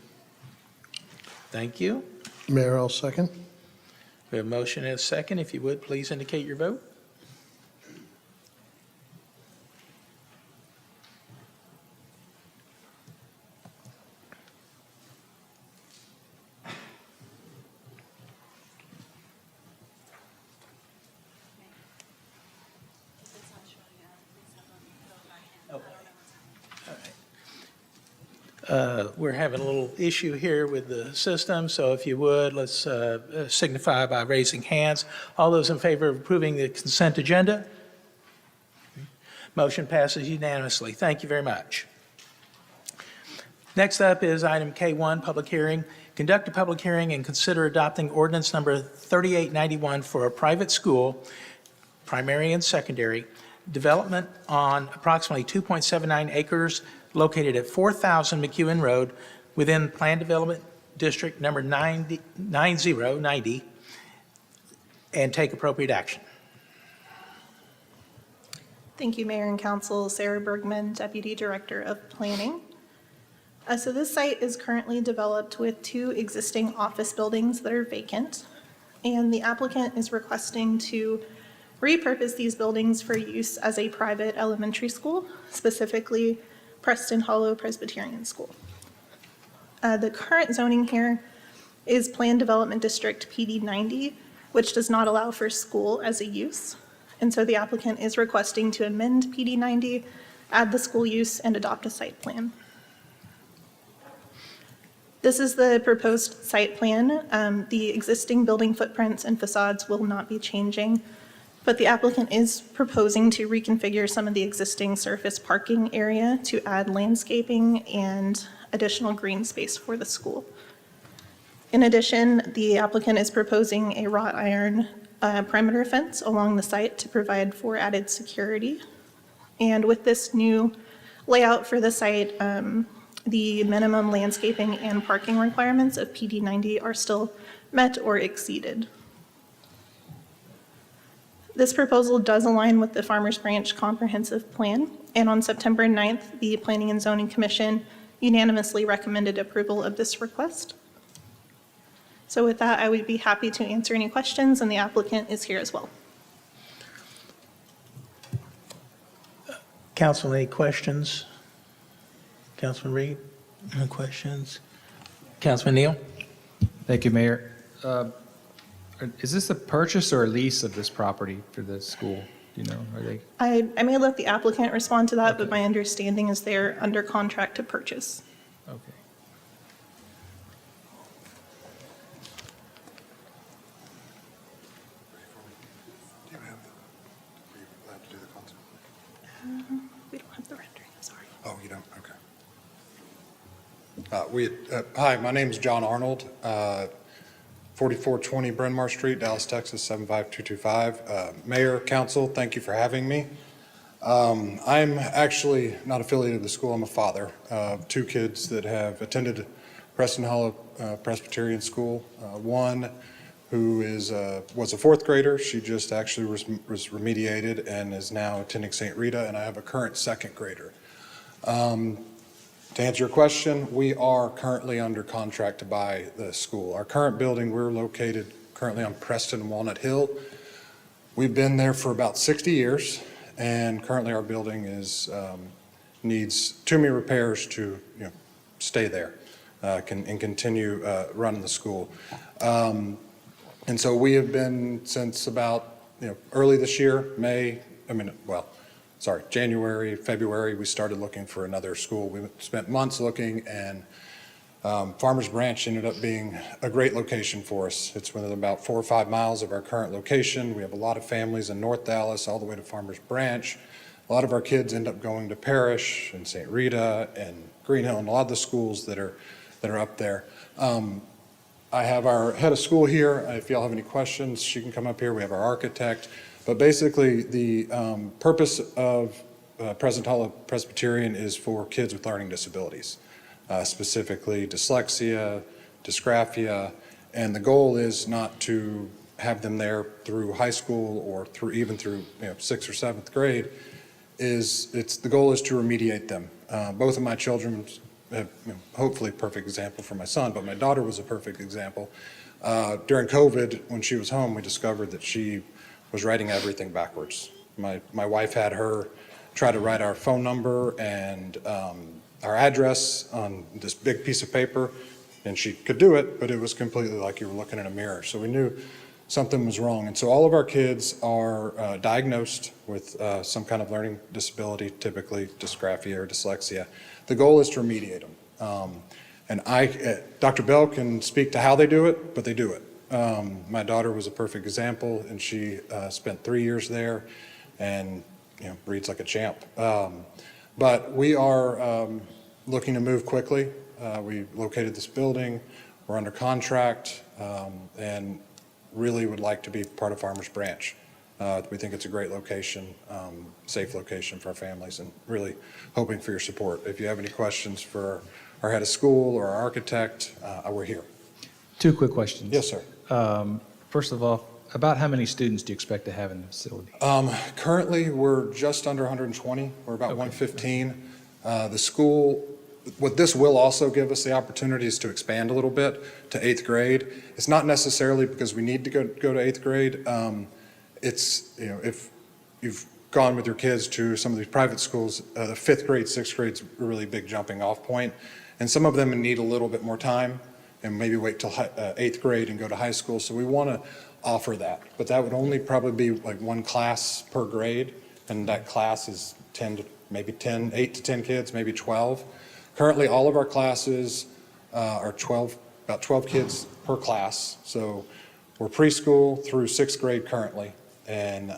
Thank you. Mayor, I'll second. We have a motion and a second. If you would, please indicate your vote. We're having a little issue here with the system, so if you would, let's signify by raising hands. All those in favor of approving the consent agenda? Motion passes unanimously. Thank you very much. Next up is item K1, public hearing. Conduct a public hearing and consider adopting ordinance number 3891 for a private school, primary and secondary, development on approximately 2.79 acres located at 4,000 McEwen Road within Plan Development District number 90, and take appropriate action. Thank you, Mayor and Council. Sarah Bergman, Deputy Director of Planning. So this site is currently developed with 2 existing office buildings that are vacant, and the applicant is requesting to repurpose these buildings for use as a private elementary school, specifically Preston Hollow Presbyterian School. The current zoning here is Planned Development District PD 90, which does not allow for school as a use. And so the applicant is requesting to amend PD 90, add the school use, and adopt a site plan. This is the proposed site plan. The existing building footprints and facades will not be changing, but the applicant is proposing to reconfigure some of the existing surface parking area to add landscaping and additional green space for the school. In addition, the applicant is proposing a wrought iron perimeter fence along the site to provide for added security. And with this new layout for the site, the minimum landscaping and parking requirements of PD 90 are still met or exceeded. This proposal does align with the Farmers Branch Comprehensive Plan, and on September 9th, the Planning and Zoning Commission unanimously recommended approval of this request. So with that, I would be happy to answer any questions, and the applicant is here as well. Council, any questions? Councilman Reed? No questions? Councilman Neal? Thank you, Mayor. Is this a purchase or a lease of this property for the school? Do you know, are they? I may let the applicant respond to that, but my understanding is they're under contract to purchase. Okay. We don't have the rendering, I'm sorry. Oh, you don't? Okay. Hi, my name is John Arnold, 4420 Bryn Mawr Street, Dallas, Texas, 75225. Mayor, council, thank you for having me. I'm actually not affiliated with the school. I'm a father of two kids that have attended Preston Hollow Presbyterian School. One who was a fourth grader. She just actually was remediated and is now attending St. Rita, and I have a current second grader. To answer your question, we are currently under contract to buy the school. Our current building, we're located currently on Preston and Walnut Hill. We've been there for about 60 years, and currently our building needs too many repairs to stay there and continue running the school. And so we have been since about early this year, January, February, we started looking for another school. We spent months looking, and Farmers Branch ended up being a great location for us. It's within about 4 or 5 miles of our current location. We have a lot of families in North Dallas all the way to Farmers Branch. A lot of our kids end up going to Parrish and St. Rita and Green Hill and a lot of the schools that are up there. I have our head of school here. If y'all have any questions, she can come up here. We have our architect. But basically, the purpose of Preston Hollow Presbyterian is for kids with learning disabilities, specifically dyslexia, dysgraphia, and the goal is not to have them there through high school or even through 6th or 7th grade. The goal is to remediate them. Both of my children have, hopefully a perfect example for my son, but my daughter was a perfect example. During COVID, when she was home, we discovered that she was writing everything backwards. My wife had her try to write our phone number and our address on this big piece of paper, and she could do it, but it was completely like you were looking in a mirror. So we knew something was wrong. And so all of our kids are diagnosed with some kind of learning disability, typically dysgraphia or dyslexia. The goal is to remediate them. And Dr. Bell can speak to how they do it, but they do it. My daughter was a perfect example, and she spent 3 years there and reads like a champ. But we are looking to move quickly. We located this building. We're under contract and really would like to be part of Farmers Branch. We think it's a great location, safe location for our families, and really hoping for your support. If you have any questions for our head of school or our architect, we're here. 2 quick questions. Yes, sir. First of all, about how many students do you expect to have in the facility? Currently, we're just under 120. We're about 115. The school, what this will also give us the opportunity is to expand a little bit to 8th grade. It's not necessarily because we need to go to 8th grade. It's, if you've gone with your kids to some of these private schools, the 5th grade, 6th grade's a really big jumping off point. And some of them need a little bit more time and maybe wait till 8th grade and go to high school. So we want to offer that. But that would only probably be like 1 class per grade. And that class is 8 to 10 kids, maybe 12. Currently, all of our classes are about 12 kids per class. So we're preschool through 6th grade currently. And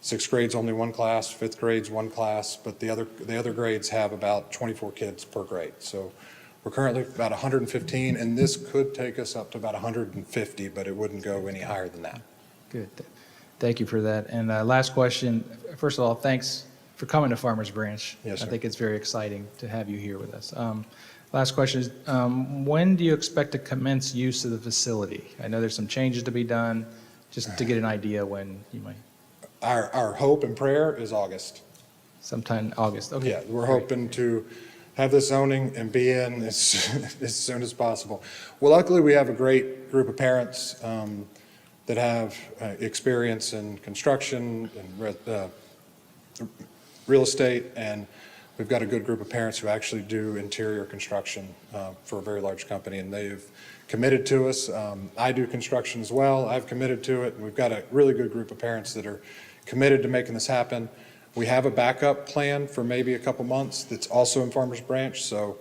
6th grade's only 1 class, 5th grade's 1 class, but the other grades have about 24 kids per grade. So we're currently about 115, and this could take us up to about 150, but it wouldn't go any higher than that. Good. Thank you for that. And last question. First of all, thanks for coming to Farmers Branch. Yes, sir. I think it's very exciting to have you here with us. Last question is, when do you expect to commence use of the facility? I know there's some changes to be done, just to get an idea when you might. Our hope and prayer is August. Sometime August, okay. Yeah, we're hoping to have this zoning and be in as soon as possible. Well, luckily, we have a great group of parents that have experience in construction and real estate, and we've got a good group of parents who actually do interior construction for a very large company, and they've committed to us. I do construction as well. I've committed to it, and we've got a really good group of parents that are committed to making this happen. We have a backup plan for maybe a couple months that's also in Farmers Branch, so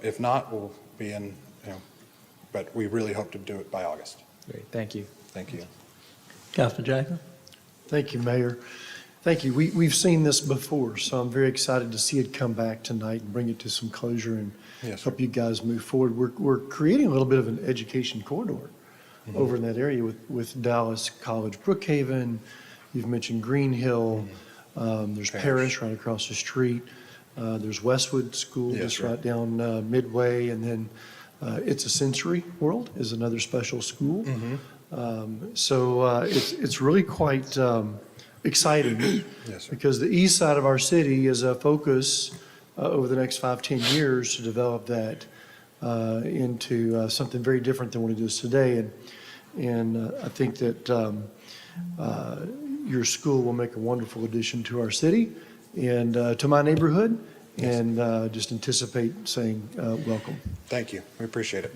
if not, we'll be in, but we really hope to do it by August. Great, thank you. Thank you. Councilman Jackson? Thank you, Mayor. Thank you. We've seen this before, so I'm very excited to see it come back tonight and bring it to some closure and Yes, sir. help you guys move forward. We're creating a little bit of an education corridor over in that area with Dallas College Brookhaven. You've mentioned Green Hill. There's Parrish right across the street. There's Westwood School Yes, just sir. right down Midway. And then It's a Sensory World is another special school. So it's really quite exciting. Yes, sir. Because the east side of our city is a focus over the next 5-10 years to develop that into something very different than what it is today. And I think that your school will make a wonderful addition to our city and to my neighborhood, and just anticipate saying welcome. Thank you. We appreciate it.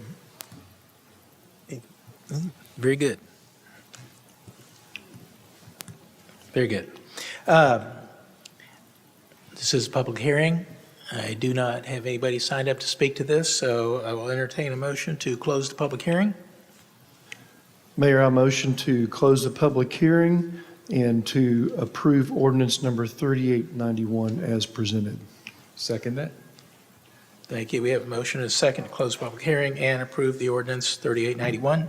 Very good. Very good. This is a public hearing. I do not have anybody signed up to speak to this, so I will entertain a motion to close the public hearing. Mayor, I motion to close the public hearing and to approve ordinance number 3891 as presented. Second that? Thank you. We have a motion and a second to close the public hearing and approve the ordinance 3891.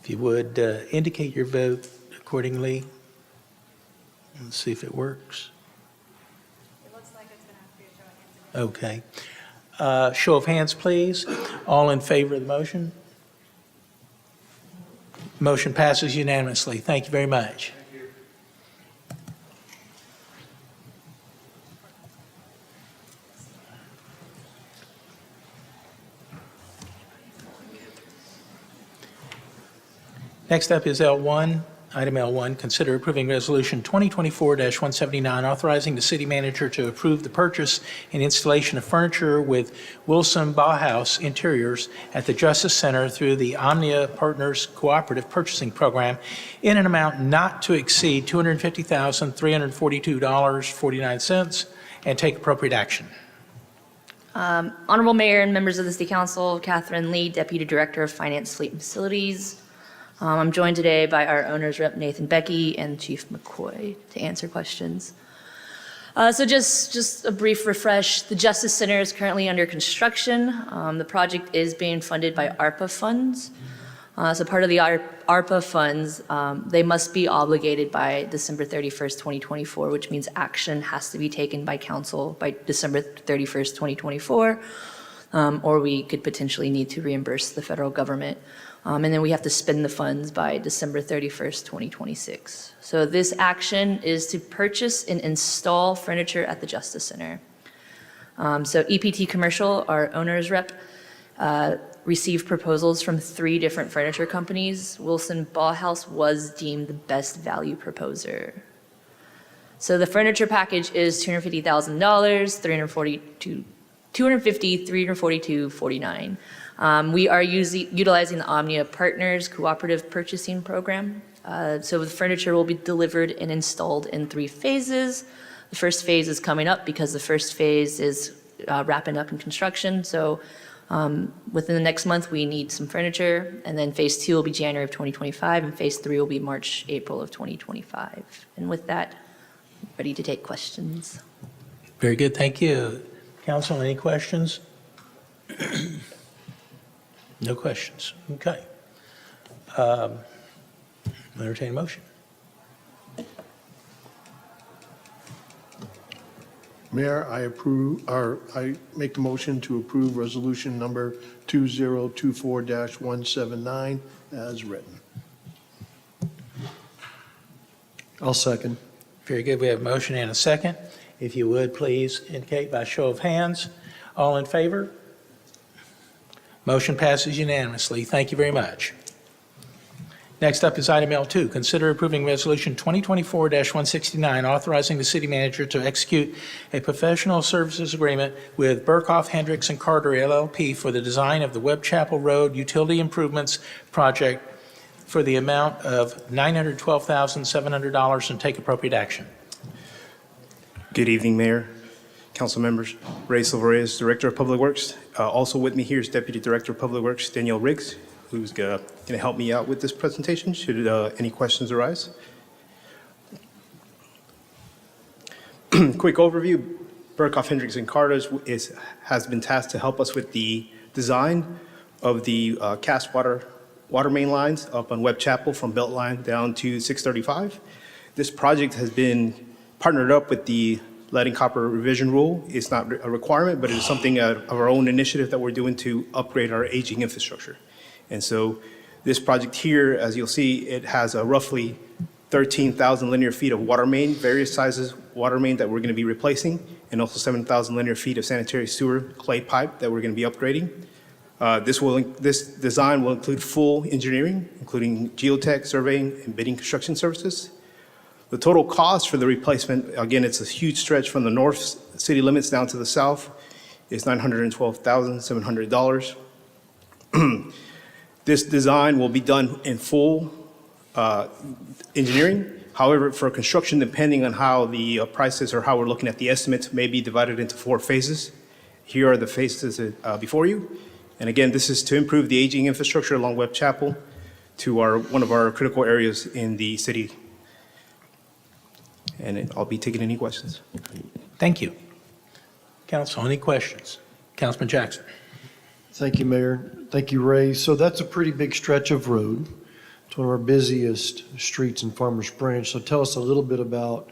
If you would indicate your vote accordingly. Let's see if it works. It looks like it's going to have to be a show of hands again. Okay. Show of hands, please. All in favor of the motion? Motion passes unanimously. Thank you very much. Next up is L1. Item L1, consider approving Resolution 2024-179, authorizing the city manager to approve the purchase and installation of furniture with Wilson Bauhaus Interiors at the Justice Center through the Omnia Partners Cooperative Purchasing Program in an amount not to exceed $250,342.49, and take appropriate action. Honorable Mayor and members of the City Council, Catherine Lee, Deputy Director of Finance, Fleet and Facilities. I'm joined today by our owner's rep, Nathan Becky, and Chief McCoy to answer questions. So just a brief refresh. The Justice Center is currently under construction. The project is being funded by ARPA funds. So part of the ARPA funds, they must be obligated by December 31st, 2024, which means action has to be taken by council by December 31st, 2024, or we could potentially need to reimburse the federal government. And then we have to spend the funds by December 31st, 2026. So this action is to purchase and install furniture at the Justice Center. So EPT Commercial, our owner's rep, received proposals from 3 different furniture companies. Wilson Bauhaus was deemed the best value proposer. So the furniture package is $250,000, $342,49. We are utilizing the Omnia Partners Cooperative Purchasing Program. So the furniture will be delivered and installed in 3 phases. The first phase is coming up because the first phase is wrapping up in construction. So within the next month, we need some furniture. And then phase 2 will be January of 2025, and phase 3 will be March, April of 2025. And with that, I'm ready to take questions. Very good. Thank you. Council, any questions? No questions. Okay. Entertain a motion. Mayor, I make the motion to approve resolution number 2024-179 as written. I'll second. Very good. We have a motion and a second. If you would, please indicate by show of hands. All in favor? Motion passes unanimously. Thank you very much. Next up is item L2, consider approving Resolution 2024-169, authorizing the city manager to execute a professional services agreement with Burkhoff, Hendricks, and Carter LLP for the design of the Webb Chapel Road Utility Improvements Project for the amount of $912,700 and take appropriate action. Good evening, Mayor, council members. Ray Silvarez, Director of Public Works. Also with me here is Deputy Director of Public Works, Danielle Riggs, who's going to help me out with this presentation should any questions arise. Quick overview. Burkhoff, Hendricks, and Carter has been tasked to help us with the design of the cast water main lines up on Webb Chapel from Beltline down to 635. This project has been partnered up with the lead and copper revision rule. It's not a requirement, but it's something of our own initiative that we're doing to upgrade our aging infrastructure. And so this project here, as you'll see, it has a roughly 13,000 linear feet of water main, various sizes water main that we're going to be replacing, and also 7,000 linear feet of sanitary sewer clay pipe that we're going to be upgrading. This design will include full engineering, including geotech, surveying, and bidding construction services. The total cost for the replacement, again, it's a huge stretch from the north city limits down to the south, is $912,700. This design will be done in full engineering. However, for construction, depending on how the prices or how we're looking at the estimates, may be divided into 4 phases. Here are the phases before you. And again, this is to improve the aging infrastructure along Webb Chapel to one of our critical areas in the city. And I'll be taking any questions. Thank you. Council, any questions? Councilman Jackson. Thank you, Mayor. Thank you, Ray. So that's a pretty big stretch of road. It's one of our busiest streets in Farmers Branch. So tell us a little bit about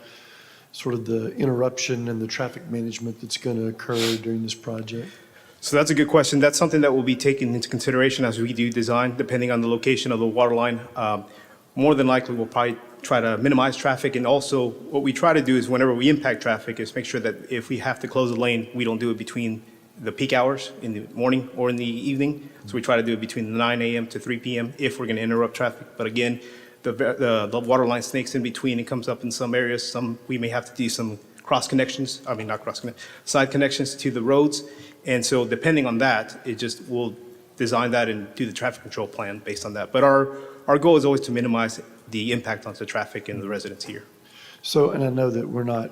sort of the interruption and the traffic management that's going to occur during this project. So that's a good question. That's something that will be taken into consideration as we do design, depending on the location of the water line. More than likely, we'll probably try to minimize traffic. And also, what we try to do is whenever we impact traffic is make sure that if we have to close a lane, we don't do it between the peak hours in the morning or in the evening. So we try to do it between 9 a.m. to 3 p.m. if we're going to interrupt traffic. But again, the water line snakes in between. It comes up in some areas. We may have to do some side connections to the roads. And so depending on that, we'll design that and do the traffic control plan based on that. But our goal is always to minimize the impact onto traffic and the residents here. So, and I know that we're not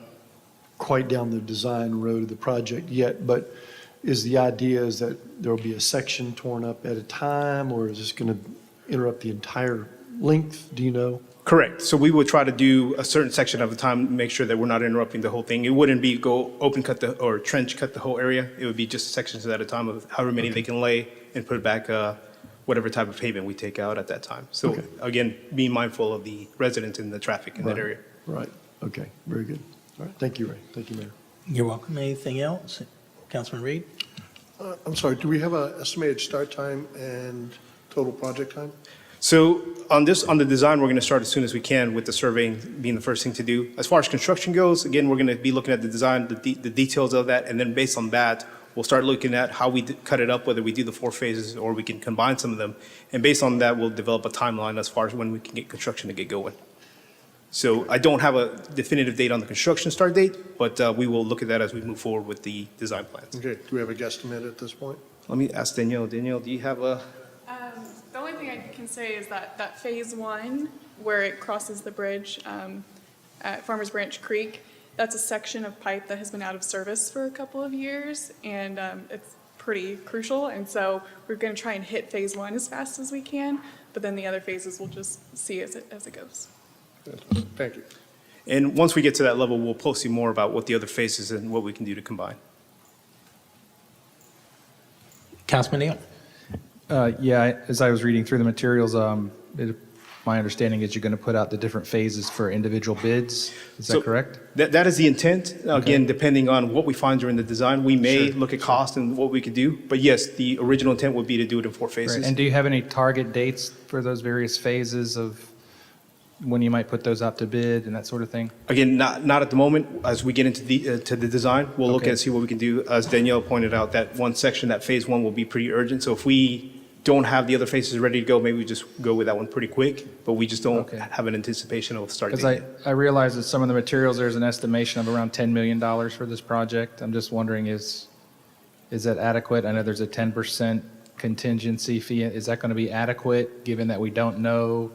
quite down the design road of the project yet, but is the idea is that there'll be a section torn up at a time, or is this going to interrupt the entire length? Do you know? Correct. So we would try to do a certain section of the time, make sure that we're not interrupting the whole thing. It wouldn't be go open cut or trench cut the whole area. It would be just sections at a time of however many they can lay and put back whatever type of pavement we take out at that time. So again, being mindful of the residents and the traffic in that area. Right. Okay. Very good. All right. Thank you, Ray. Thank you, Mayor. You're welcome. Anything else? Councilman Reed? I'm sorry, do we have an estimated start time and total project time? So on the design, we're going to start as soon as we can with the surveying being the first thing to do. As far as construction goes, again, we're going to be looking at the design, the details of that, and then based on that, we'll start looking at how we cut it up, whether we do the 4 phases or we can combine some of them. And based on that, we'll develop a timeline as far as when we can get construction to get going. So I don't have a definitive date on the construction start date, but we will look at that as we move forward with the design plans. Okay, do we have a guesstimate at this point? Let me ask Danielle. Danielle, do you have a? The only thing I can say is that phase 1, where it crosses the bridge at Farmers Branch Creek, that's a section of pipe that has been out of service for a couple of years, and it's pretty crucial. And so we're going to try and hit phase 1 as fast as we can, but then the other phases we'll just see as it goes. Thank you. And once we get to that level, we'll post you more about what the other phases and what we can do to combine. Councilman Neal? Yeah, as I was reading through the materials, my understanding is you're going to put out the different phases for individual bids. Is that correct? That is the intent. Again, depending on what we find during the design, we may look at cost and what we could do. But yes, the original intent would be to do it in 4 phases. Right. And do you have any target dates for those various phases of when you might put those out to bid and that sort of thing? Again, not at the moment. As we get into the design, we'll look and see what we can do. As Danielle pointed out, that one section, that phase 1 will be pretty urgent. So if we don't have the other phases ready to go, maybe we just go with that one pretty quick, but we just don't Okay. have an anticipation of starting. Because I realize that some of the materials, there's an estimation of around $10 million for this project. I'm just wondering, is that adequate? I know there's a 10% contingency fee. Is that going to be adequate, given that we don't know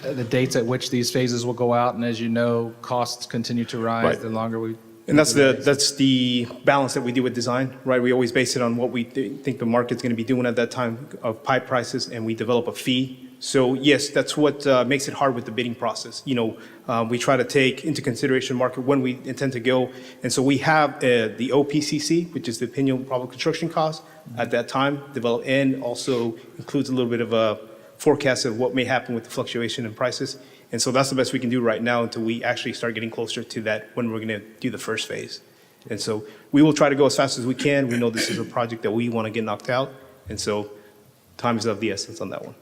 the dates at which these phases will go out? And as you know, costs continue to rise Right. the longer we. And that's the balance that we do with design, right? We always base it on what we think the market's going to be doing at that time of pipe prices, and we develop a fee. So yes, that's what makes it hard with the bidding process. We try to take into consideration market when we intend to go. And so we have the OPCC, which is the opinion probable construction cost at that time, developed, and also includes a little bit of a forecast of what may happen with the fluctuation in prices. And so that's the best we can do right now until we actually start getting closer to that when we're going to do the first phase. And so we will try to go as fast as we can. We know this is a project that we want to get knocked out. And so time is of the essence on that one.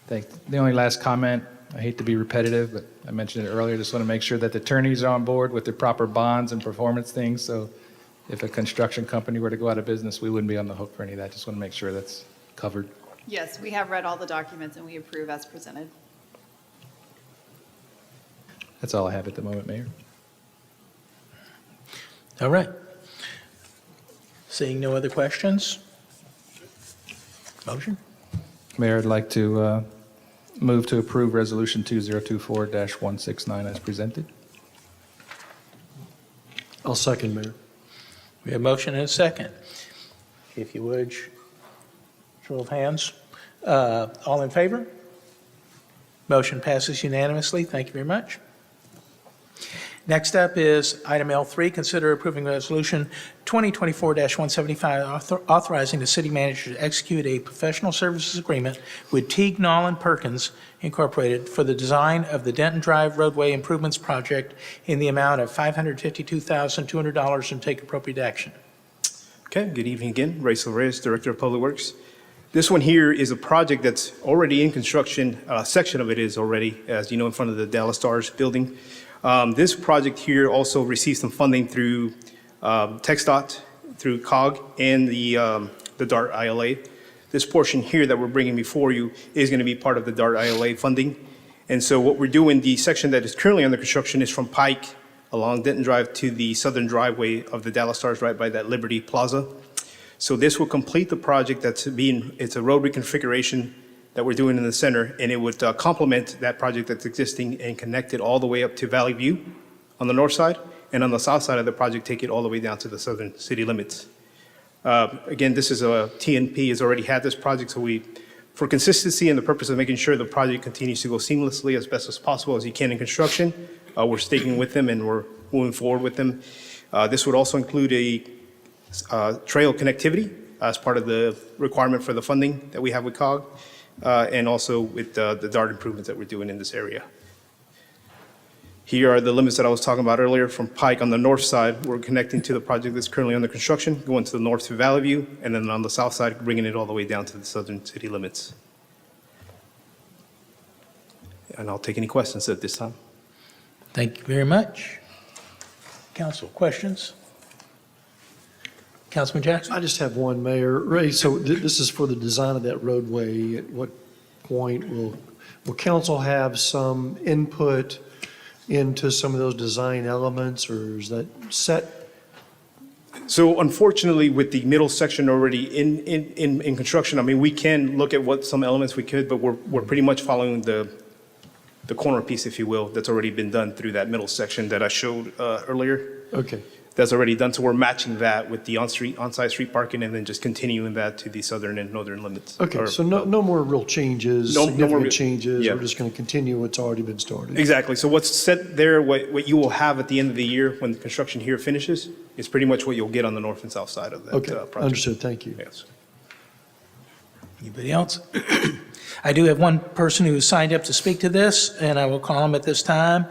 The only last comment, I hate to be repetitive, but I mentioned it earlier, just want to make sure that the attorneys are on board with the proper bonds and performance things. So if a construction company were to go out of business, we wouldn't be on the hook for any of that. Just want to make sure that's covered. Yes, we have read all the documents and we approve as presented. That's all I have at the moment, Mayor. All right. Seeing no other questions? Motion? Mayor, I'd like to move to approve Resolution 2024-169 as presented. I'll second, Mayor. We have a motion and a second. If you would, show of hands. All in favor? Motion passes unanimously. Thank you very much. Next up is item L3, consider approving resolution 2024-175, authorizing the city manager to execute a professional services agreement with Teague Nolan Perkins Incorporated for the design of the Denton Drive roadway improvements project in the amount of $552,200 and take appropriate action. Okay, good evening again. Ray Silveres, Director of Public Works. This one here is a project that's already in construction. A section of it is already, as you know, in front of the Dallas Stars building. This project here also received some funding through TxDOT, through COG, and the DART ILA. This portion here that we're bringing before you is going to be part of the DART ILA funding. And so what we're doing, the section that is currently under construction is from Pike along Denton Drive to the southern driveway of the Dallas Stars right by that Liberty Plaza. So this will complete the project it's a road reconfiguration that we're doing in the center, and it would complement that project that's existing and connect it all the way up to Valley View on the north side, and on the south side of the project, take it all the way down to the southern city limits. Again, this is TNP has already had this project, so for consistency and the purpose of making sure the project continues to go seamlessly as best as possible as you can in construction, we're sticking with them and we're moving forward with them. This would also include a trail connectivity as part of the requirement for the funding that we have with COG. And also with the DART improvements that we're doing in this area. Here are the limits that I was talking about earlier. From Pike on the north side, we're connecting to the project that's currently under construction, going to the north to Valley View, and then on the south side, bringing it all the way down to the southern city limits. And I'll take any questions at this time. Thank you very much. Council, questions? Councilman Jackson? I just have one, Mayor. Ray, so this is for the design of that roadway. At what point will council have some input into some of those design elements, or is that set? So unfortunately, with the middle section already in construction, I mean, we can look at what some elements we could, but we're pretty much following the corner piece, if you will, that's already been done through that middle section that I showed earlier. Okay. That's already done, so we're matching that with the on-site street parking and then just continuing that to the southern and northern limits. Okay, so no more real changes, No more significant real- changes. yeah. We're just going to continue what's already been started. Exactly, so what's set there, what you will have at the end of the year when the construction here finishes, is pretty much what you'll get on the north and south side of that Okay, project. understood. Thank you. Yes. Anybody else? I do have one person who signed up to speak to this, and I will call him at this time.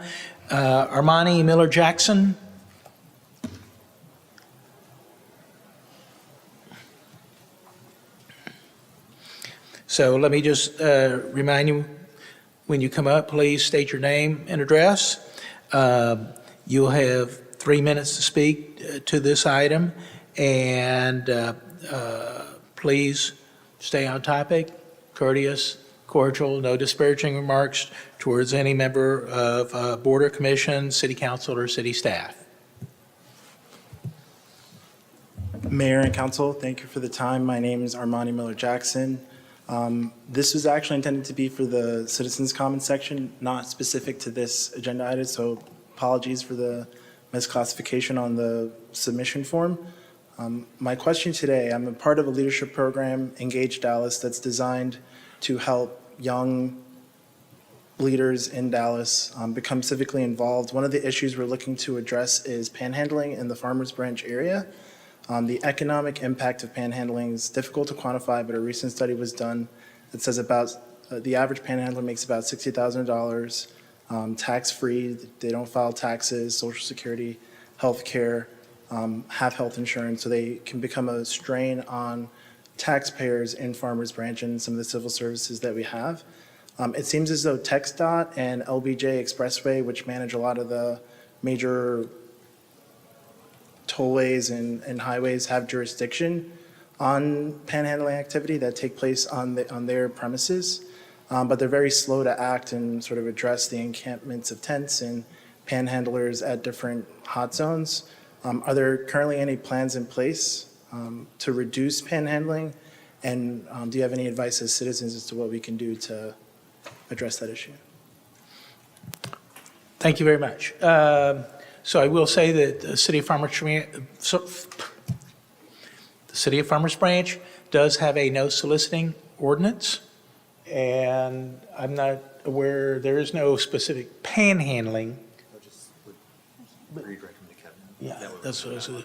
Armani Miller Jackson. So let me just remind you, when you come up, please state your name and address. You'll have 3 minutes to speak to this item, and please stay on topic, courteous, cordial, no disparaging remarks towards any member of board or commission, city council, or city staff. Mayor and council, thank you for the time. My name is Armani Miller-Jackson. This was actually intended to be for the citizens' comment section, not specific to this agenda item, so apologies for the misclassification on the submission form. My question today, I'm a part of a leadership program, Engage Dallas, that's designed to help young leaders in Dallas become civically involved. One of the issues we're looking to address is panhandling in the Farmers Branch area. The economic impact of panhandling is difficult to quantify, but a recent study was done that says about the average panhandler makes about $60,000 tax-free. They don't file taxes, Social Security, health care, have health insurance, so they can become a strain on taxpayers in Farmers Branch and some of the civil services that we have. It seems as though TxDOT and LBJ Expressway, which manage a lot of the major tollways and highways, have jurisdiction on panhandling activity that take place on their premises, but they're very slow to act and sort of address the encampments of tents and panhandlers at different hot zones. Are there currently any plans in place to reduce panhandling? And do you have any advice as citizens as to what we can do to address that issue? Thank you very much. So I will say that the City of Farmers Branch does have a no soliciting ordinance, and I'm not aware, there is no specific panhandling. Yeah, that's what I was.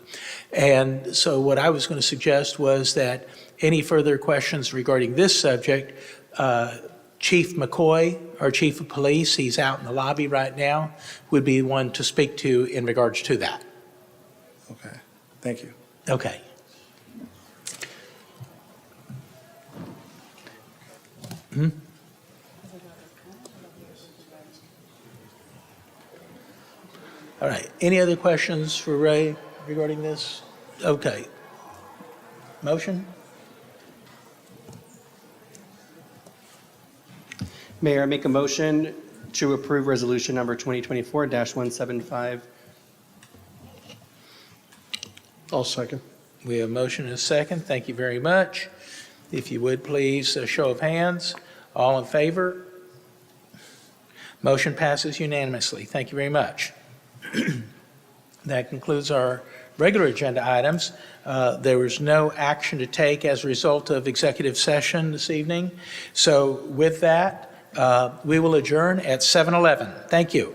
And so what I was going to suggest was that any further questions regarding this subject, Chief McCoy, our Chief of Police, he's out in the lobby right now, would be one to speak to in regards to that. Okay, thank you. Okay. All right, any other questions for Ray regarding this? Okay. Motion? Mayor, I make a motion to approve resolution number 2024-175. I'll second. We have a motion and a second. Thank you very much. If you would, please, a show of hands. All in favor? Motion passes unanimously. Thank you very much. That concludes our regular agenda items. There was no action to take as a result of executive session this evening. So with that, we will adjourn at 7:11. Thank you.